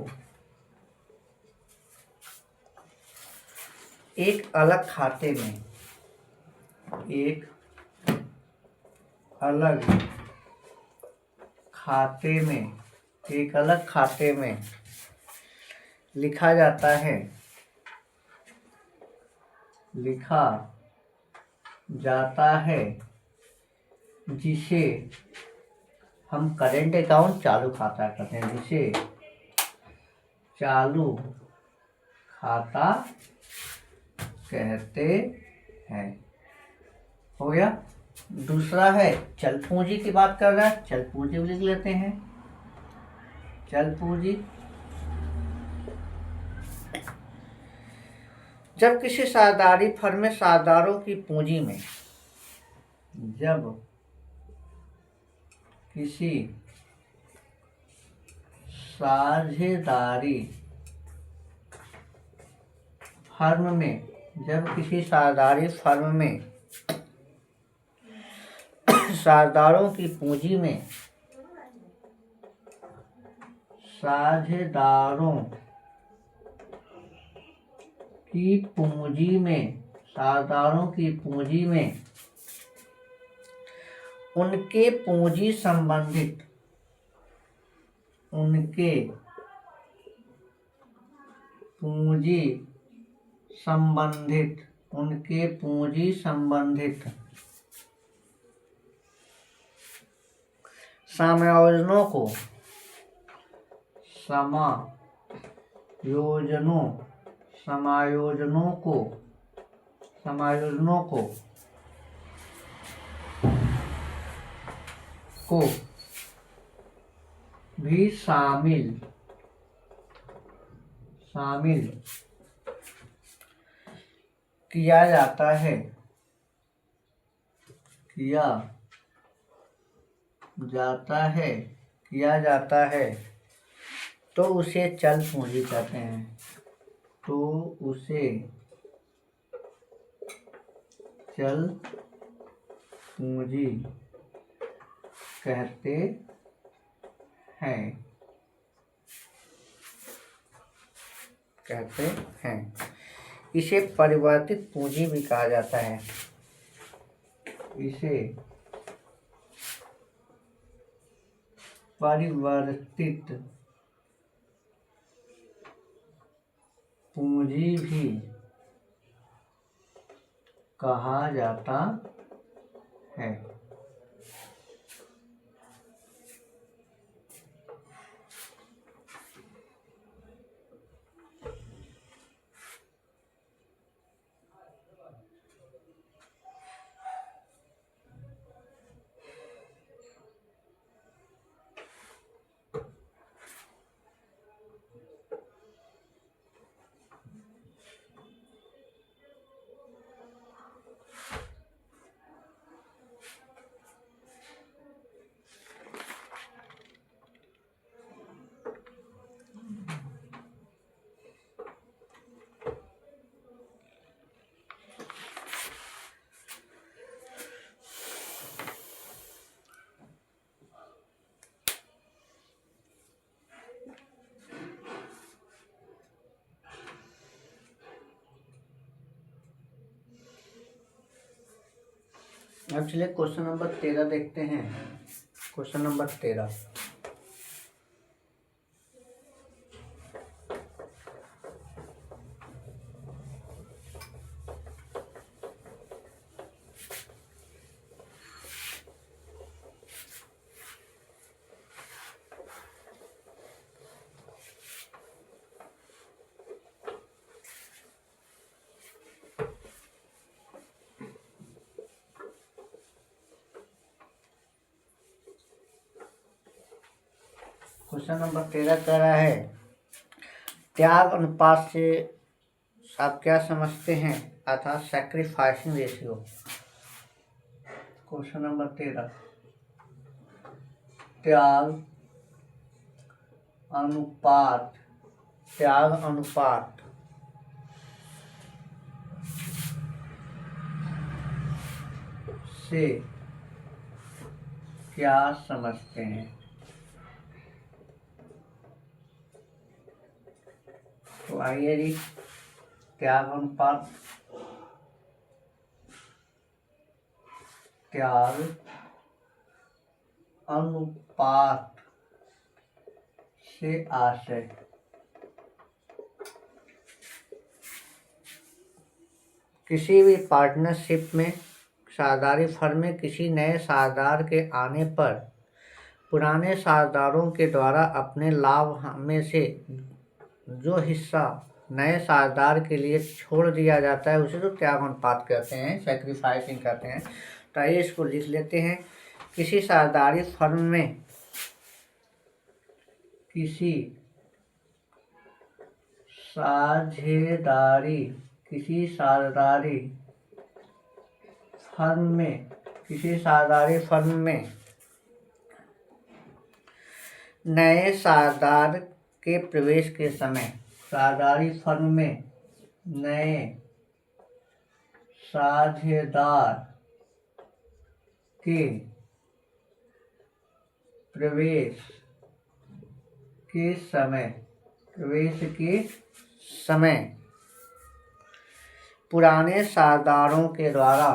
एक अलग खाते में, एक अलग खाते में, एक अलग खाते में लिखा जाता है, लिखा जाता है, जिसे हम करेंट अकाउंट, चालू खाता कहते हैं, जिसे चालू खाता कहते हैं। हो गया। दूसरा है चल पूंजी की बात कर रहा है, चल पूंजी भी लिख लेते हैं। चल पूंजी, जब किसी साझेदारी फर्म में साझेदारों की पूंजी में, जब किसी साझेदारी फर्म में, जब किसी साझेदारी फर्म में साझेदारों की पूंजी में, साझेदारों की पूंजी में, साझेदारों की पूंजी में उनके पूंजी संबंधित, उनके पूंजी संबंधित, उनके पूंजी संबंधित समायोजनों को, समायोजनों, समायोजनों को, समायोजनों को भी शामिल किया जाता है, किया जाता है, किया जाता है, तो उसे चल पूंजी कहते हैं, तो उसे चल पूंजी कहते हैं, कहते हैं। इसे परिवर्तित पूंजी भी कहा जाता है, इसे परिवर्तित पूंजी भी कहा जाता है। अब चलिए क्वेश्चन नंबर 13 देखते हैं। क्वेश्चन नंबर 13, क्वेश्चन नंबर 13 कह रहा है त्याग अनुपात से आप क्या समझते हैं, अर्थात सैक्रिफाइसिंग रेशियो। क्वेश्चन नंबर 13, त्याग अनुपात, त्याग अनुपात से क्या समझते हैं। तो आइए जी, त्याग अनुपात, त्याग अनुपात से आशय किसी भी पार्टनरशिप में साझेदारी फर्म में किसी नए साझेदार के आने पर पुराने साझेदारों के द्वारा अपने लाभ में से जो हिस्सा नए साझेदार के लिए छोड़ दिया जाता है उसे तो त्याग अनुपात कहते हैं, सैक्रिफाइसिंग कहते हैं। तो आइए इसको लिख लेते हैं। किसी साझेदारी फर्म में किसी साझेदारी फर्म में नए साझेदार के प्रवेश के समय, साझेदारी फर्म में नए साझेदार के प्रवेश के समय पुराने साझेदारों के द्वारा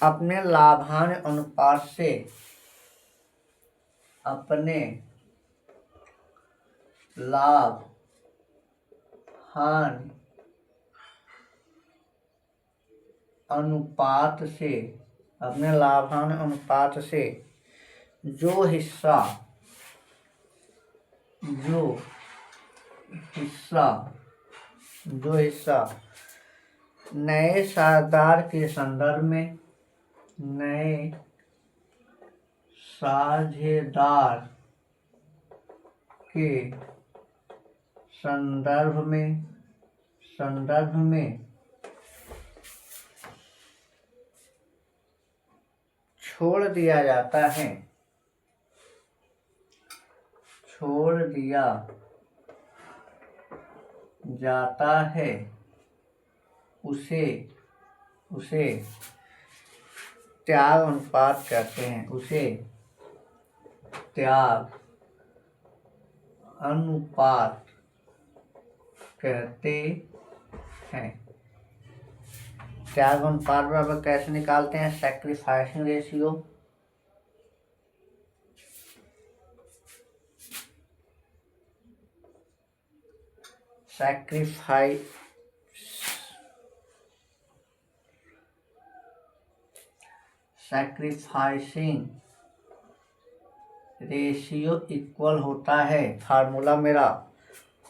अपने लाभांश अनुपात से अपने लाभांश अनुपात से जो हिस्सा नए साझेदार के संदर्भ में छोड़ दिया जाता है उसे त्याग अनुपात कहते हैं। त्याग अनुपात कहते हैं। त्याग अनुपात बराबर कैसे निकालते हैं, sacrificing ratio, sacrificing ratio equal होता है, फार्मूला मेरा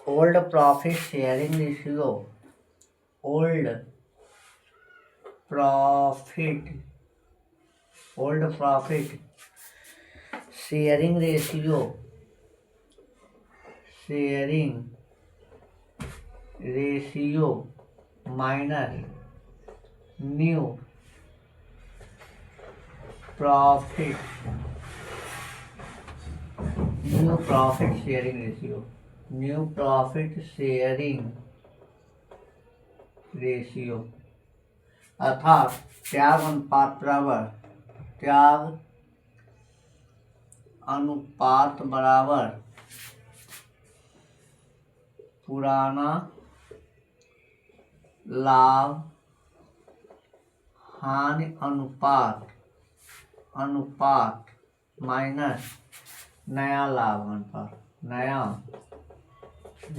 old profit sharing ratio, old profit sharing ratio minus new profit sharing ratio अर्थात त्याग अनुपात बराबर त्याग अनुपात बराबर पुराना लाभ हानि अनुपात माइनस नया लाभ अनुपात, नया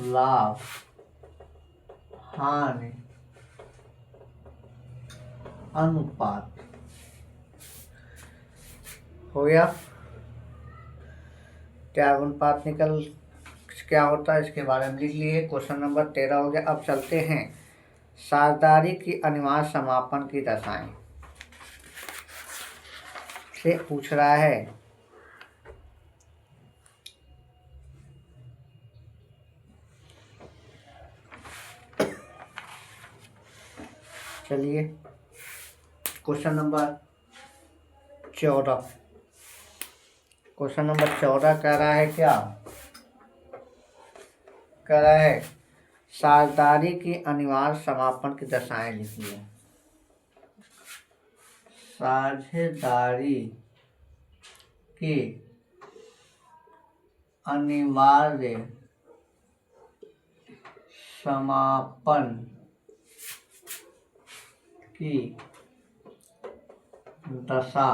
लाभ हानि अनुपात हो गया। त्याग अनुपात निकल क्या होता है इसके बारे में लिख लिए। क्वेश्चन नंबर 13 हो गया। अब चलते हैं साझेदारी की अनिवार्य समापन की दशाएं से पूछ रहा है। चलिए क्वेश्चन नंबर 14 कह रहा है क्या, कह रहा है साझेदारी की अनिवार्य समापन की दशाएं लिखिए। साझेदारी की अनिवार्य समापन की दशा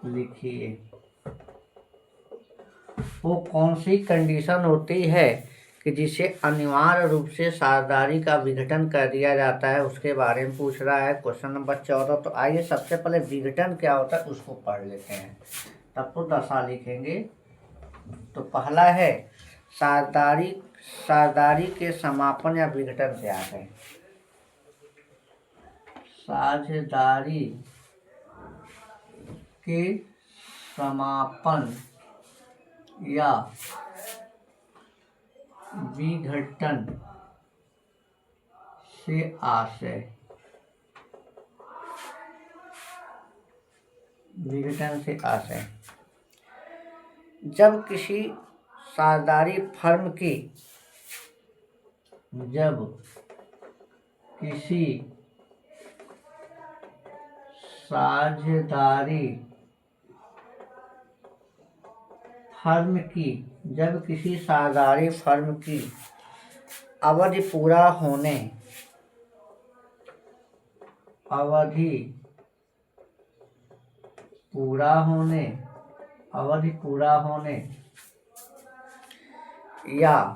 लिखिए। वो कौन सी कंडीशन होती है कि जिसे अनिवार्य रूप से साझेदारी का विघटन कर दिया जाता है, उसके बारे में पूछ रहा है क्वेश्चन नंबर 14। तो आइए सबसे पहले विघटन क्या होता है उसको पढ़ लेते हैं, तब तो दशा लिखेंगे। तो पहला है साझेदारी के समापन या विघटन क्या है। साझेदारी के समापन या विघटन से आशय, विघटन से आशय जब किसी साझेदारी फर्म की, जब किसी साझेदारी फर्म की, जब किसी साझेदारी फर्म की अवधि पूरा होने, अवधि पूरा होने या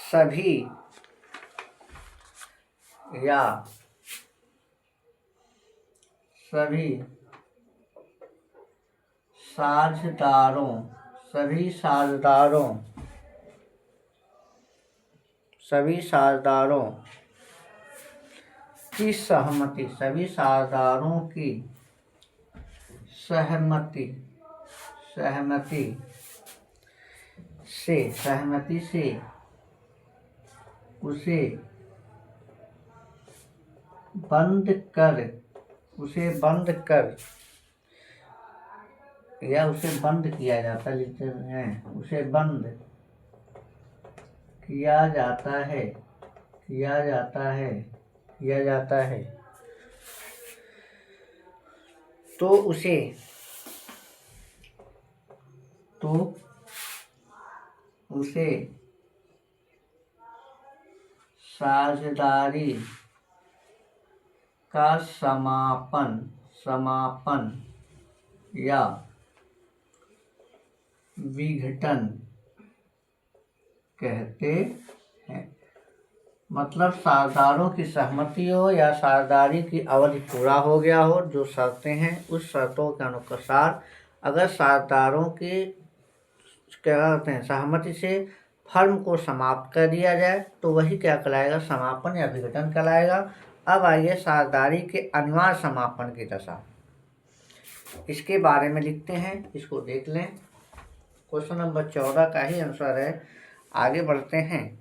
सभी साझेदारों की सहमति, सभी साझेदारों की सहमति से उसे बंद कर या उसे बंद किया जाता है, लिखते हैं उसे बंद किया जाता है तो उसे साझेदारी का समापन या विघटन कहते हैं। मतलब साझेदारों की सहमति हो या साझेदारी की अवधि पूरा हो गया हो, जो शर्तें हैं उस शर्तों के अनुसार अगर साझेदारों की क्या कहते हैं सहमति से फर्म को समाप्त कर दिया जाए तो वही क्या कहलाएगा, समापन या विघटन कहलाएगा। अब आइए साझेदारी के अनिवार्य समापन की दशा, इसके बारे में लिखते हैं, इसको देख लें। क्वेश्चन नंबर 14 का ही आंसर है। आगे बढ़ते हैं।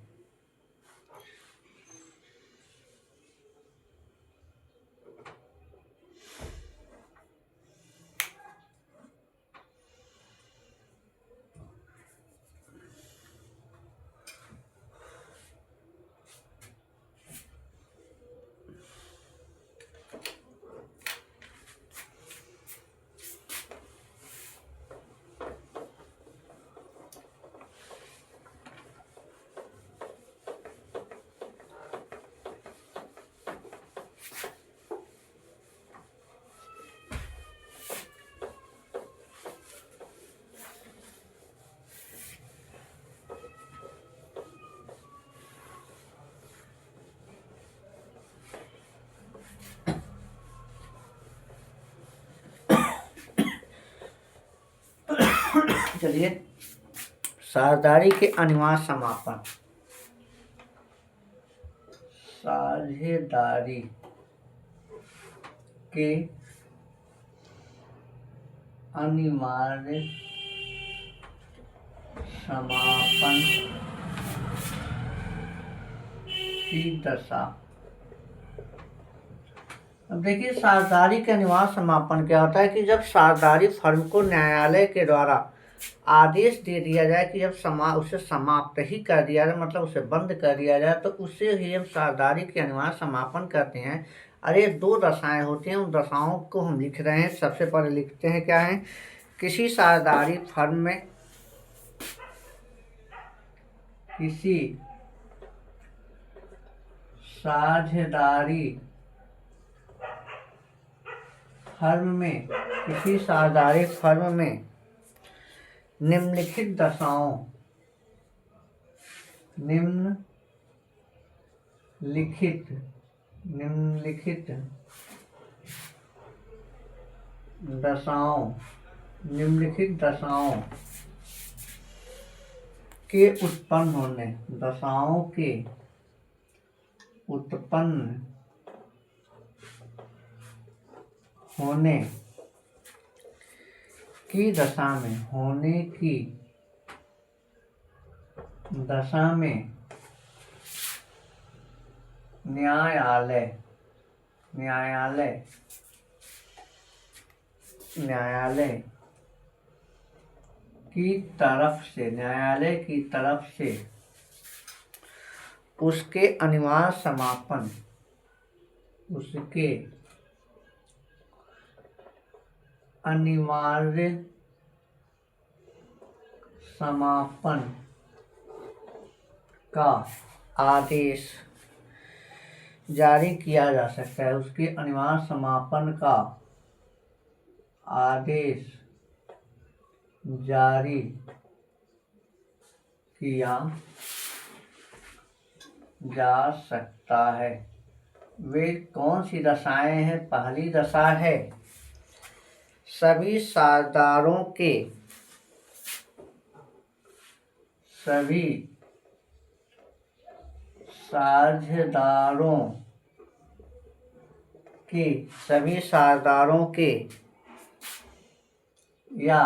चलिए, साझेदारी के अनिवार्य समापन। साझेदारी के अनिवार्य समापन की दशा। अब देखिए, साझेदारी के अनिवार्य समापन क्या होता है कि जब साझेदारी फर्म को न्यायालय के द्वारा आदेश दे दिया जाए कि जब उसे समाप्त ही कर दिया जाए, मतलब उसे बंद कर दिया जाए, तो उससे ही हम साझेदारी के अनिवार्य समापन करते हैं। अरे 2 दशाएं होती हैं, उन दशाओं को हम लिख रहे हैं। सबसे पहले लिखते हैं क्या है, किसी साझेदारी फर्म में किसी साझेदारी फर्म में निम्नलिखित दशाओं के उत्पन्न होने की दशा में न्यायालय की तरफ से उसके अनिवार्य समापन का आदेश जारी किया जा सकता है। उसके अनिवार्य समापन का आदेश जारी किया जा सकता है। वे कौन सी दशाएं हैं? पहली दशा है, सभी साझेदारों के या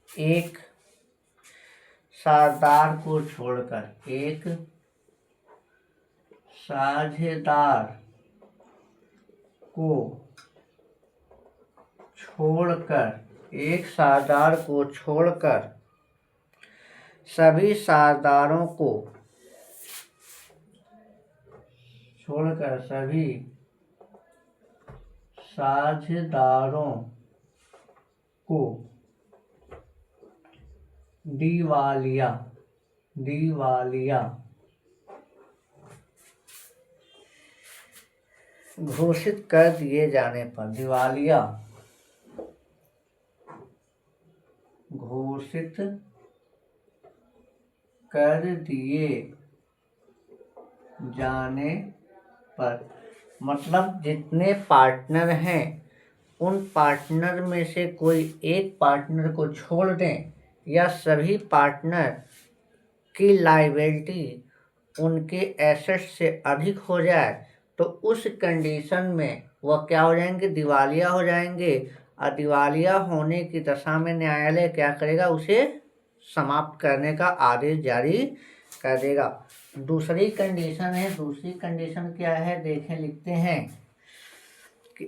एक साझेदार को छोड़कर सभी साझेदारों को दिवालिया घोषित कर दिए जाने पर, मतलब जितने पार्टनर हैं उन पार्टनर में से कोई एक पार्टनर को छोड़ दें या सभी पार्टनर की लायबिलिटी उनके एसेट से अधिक हो जाए, तो उस कंडीशन में वह क्या हो जाएंगे? दिवालिया हो जाएंगे। और दिवालिया होने की दशा में न्यायालय क्या करेगा? उसे समाप्त करने का आदेश जारी कर देगा। दूसरी कंडीशन क्या है? देखें, लिखते हैं कि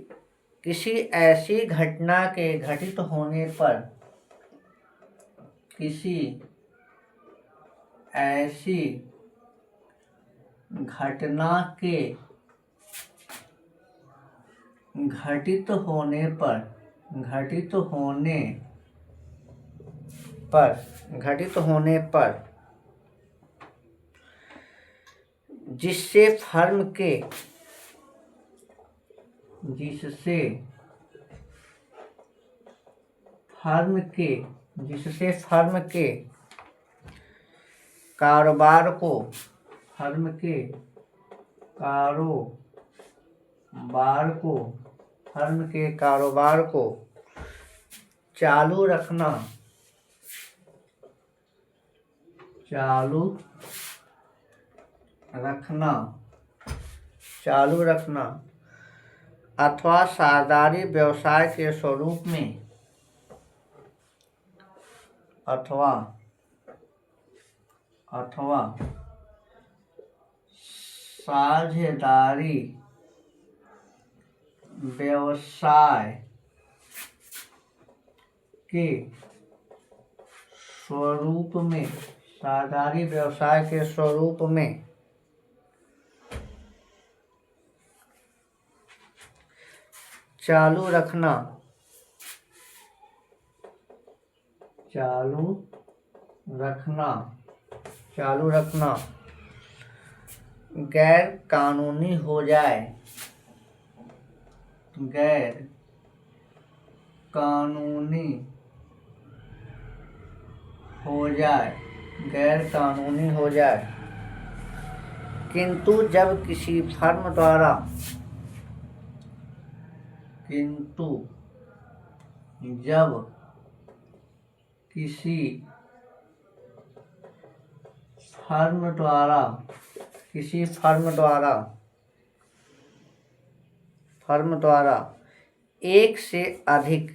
किसी ऐसी घटना के घटित होने पर, घटित होने पर जिससे फर्म के कारोबार को चालू रखना, चालू रखना, चालू रखना अथवा साझेदारी व्यवसाय के स्वरूप में, अथवा साझेदारी व्यवसाय के स्वरूप में, साझेदारी व्यवसाय के स्वरूप में चालू रखना, चालू रखना, चालू रखना गैर कानूनी हो जाए, गैर कानूनी हो जाए, गैर कानूनी हो जाए, किंतु जब किसी फर्म द्वारा, किंतु जब किसी फर्म द्वारा, किसी फर्म द्वारा, फर्म द्वारा एक से अधिक,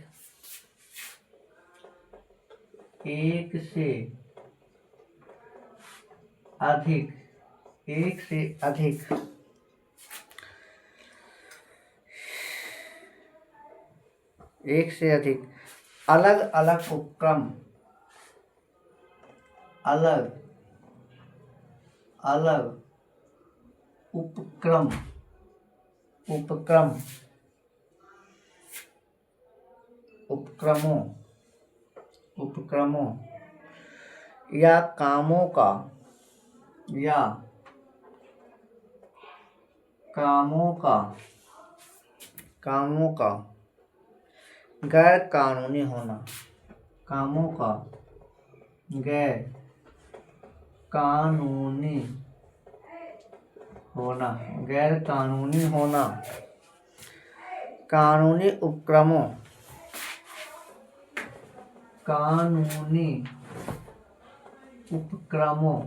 एक से अधिक, एक से अधिक एक से अधिक अलग अलग उपक्रम, अलग अलग उपक्रम, उपक्रम, उपक्रमों, उपक्रमों या कामों का, या कामों का, कामों का गैर कानूनी होना, कामों का गैर कानूनी होना, गैर कानूनी होना, कानूनी उपक्रमों, कानूनी उपक्रमों,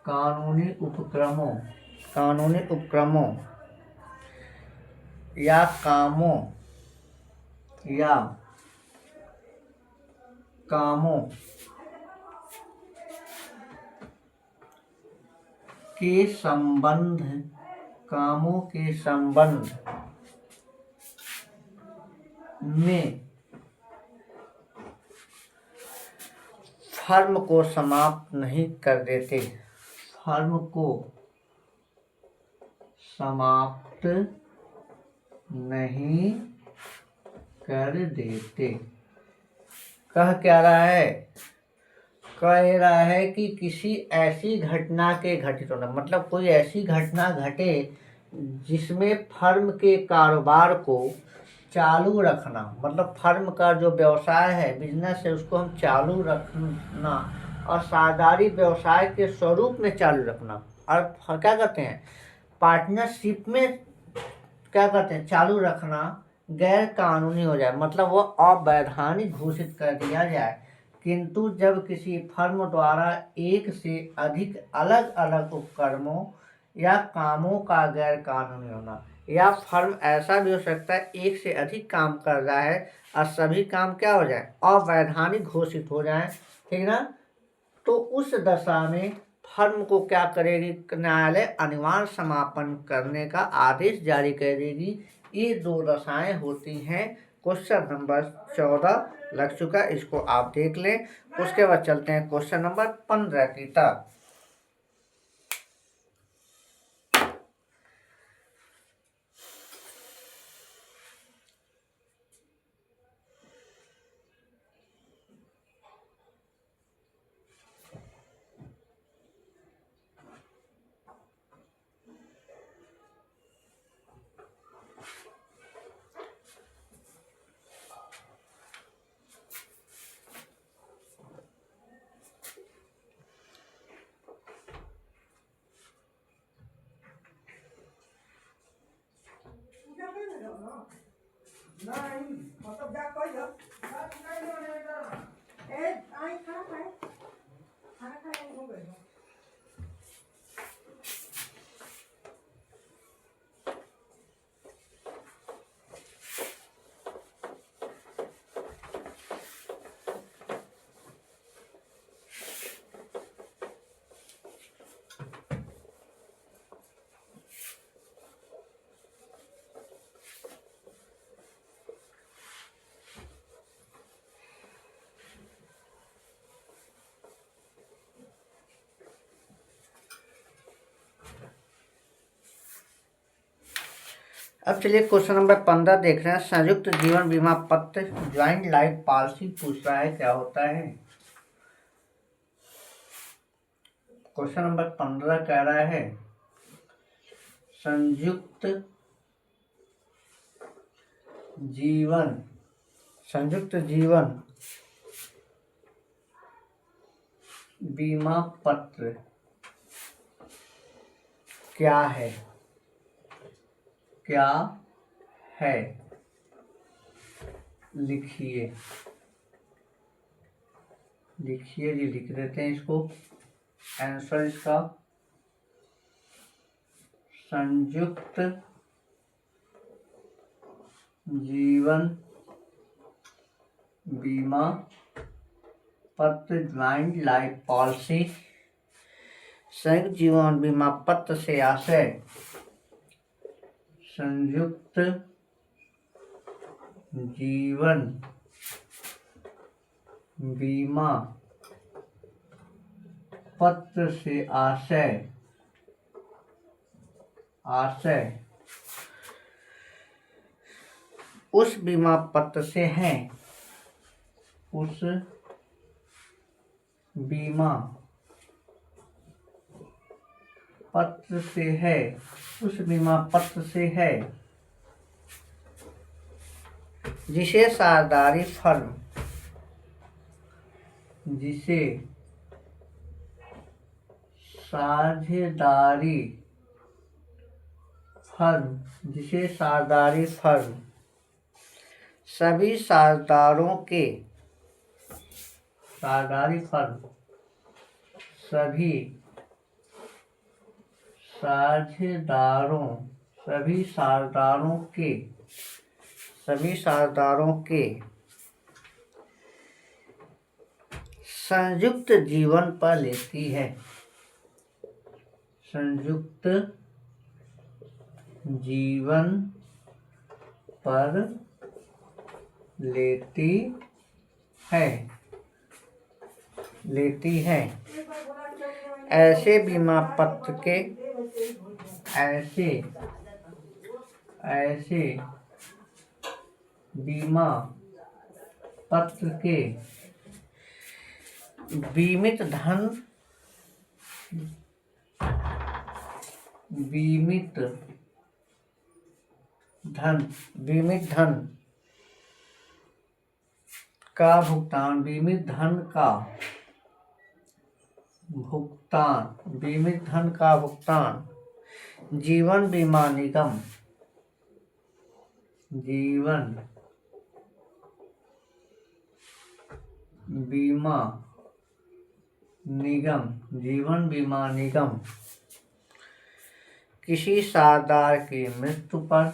कानूनी उपक्रमों, कानूनी उपक्रमों या कामों, या कामों के संबंध, कामों के संबंध में फर्म को समाप्त नहीं कर देते, फर्म को समाप्त नहीं कर देते। कह क्या रहा है? कह रहा है कि किसी ऐसी घटना के घटित होना, मतलब कोई ऐसी घटना घटे जिसमें फर्म के कारोबार को चालू रखना, मतलब फर्म का जो व्यवसाय है, बिजनेस है, उसको हम चालू रखना और साझेदारी व्यवसाय के स्वरूप में चालू रखना। और क्या कहते हैं, पार्टनरशिप में क्या कहते हैं, चालू रखना गैर कानूनी हो जाए, मतलब वो अवैधानिक घोषित कर दिया जाए। किंतु जब किसी फर्म द्वारा एक से अधिक अलग अलग उपक्रमों या कामों का गैर कानूनी होना, या फर्म ऐसा भी हो सकता है एक से अधिक काम कर रहा है और सभी काम क्या हो जाए, अवैधानिक घोषित हो जाए, ठीक ना। तो उस दशा में फर्म को क्या करेगी, न्यायालय अनिवार्य समापन करने का आदेश जारी करेगी। ये दो दशाएं होती हैं। क्वेश्चन नंबर 14 लग चुका, इसको आप देख लें। उसके बाद चलते हैं क्वेश्चन नंबर 15 की तरफ। अब चलिए क्वेश्चन नंबर 15 देख रहे हैं। संयुक्त जीवन बीमा पत्र ज्वाइंट लाइफ पॉलिसी पूछ रहा है, क्या होता है। क्वेश्चन नंबर 15 कह रहा है संयुक्त जीवन बीमा पत्र क्या है, क्या है, लिखिए जी, लिख देते हैं इसको। आंसर इसका संयुक्त जीवन बीमा पत्र ज्वाइंट लाइफ पॉलिसी। संयुक्त जीवन बीमा पत्र से आशय संयुक्त जीवन बीमा पत्र से आशय उस बीमा पत्र से है, उस बीमा पत्र से है, उस बीमा पत्र से है जिसे साझेदारी फर्म, जिसे साझेदारी फर्म सभी साझेदारों के संयुक्त जीवन पर लेती है, संयुक्त जीवन पर लेती है। ऐसे बीमा पत्र के बीमा पत्र के बीमित धन का भुगतान, बीमित धन का भुगतान जीवन बीमा निगम किसी साझेदार की मृत्यु पर,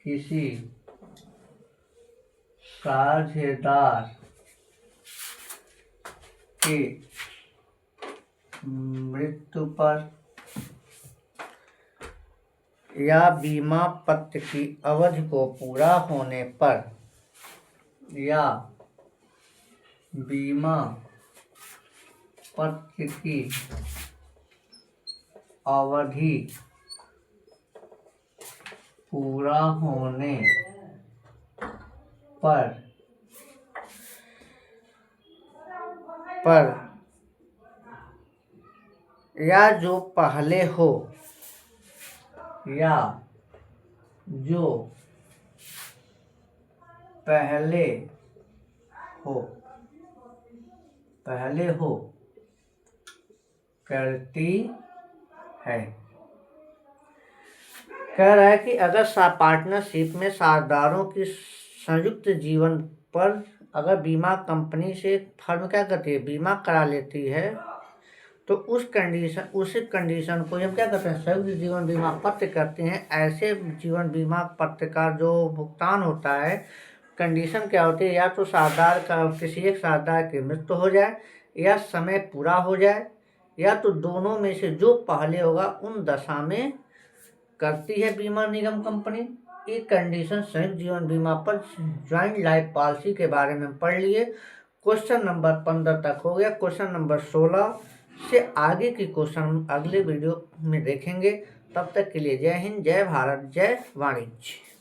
किसी साझेदार की मृत्यु पर या बीमा पत्र की अवधि को पूरा होने पर, या बीमा पत्र की अवधि पूरा होने पर या जो पहले हो, करती है। कह रहा है कि अगर पार्टनरशिप में साझेदारों की संयुक्त जीवन पर अगर बीमा कंपनी से फर्म क्या करती है, बीमा करा लेती है, तो उस कंडीशन को हम क्या करते हैं, संयुक्त जीवन बीमा पत्र करते हैं। ऐसे जीवन बीमा पत्र का जो भुगतान होता है, कंडीशन क्या होती है, या तो किसी एक साझेदार की मृत्यु हो जाए, या समय पूरा हो जाए, या तो दोनों में से जो पहले होगा उन दशा में करती है बीमा निगम कंपनी। ये कंडीशन संयुक्त जीवन बीमा पर ज्वाइंट लाइफ पॉलिसी के बारे में पढ़ लिए। क्वेश्चन नंबर 15 तक हो गया। क्वेश्चन नंबर 16 से आगे की क्वेश्चन अगले वीडियो में देखेंगे। तब तक के लिए जय हिंद, जय भारत, जय वाणिज्य।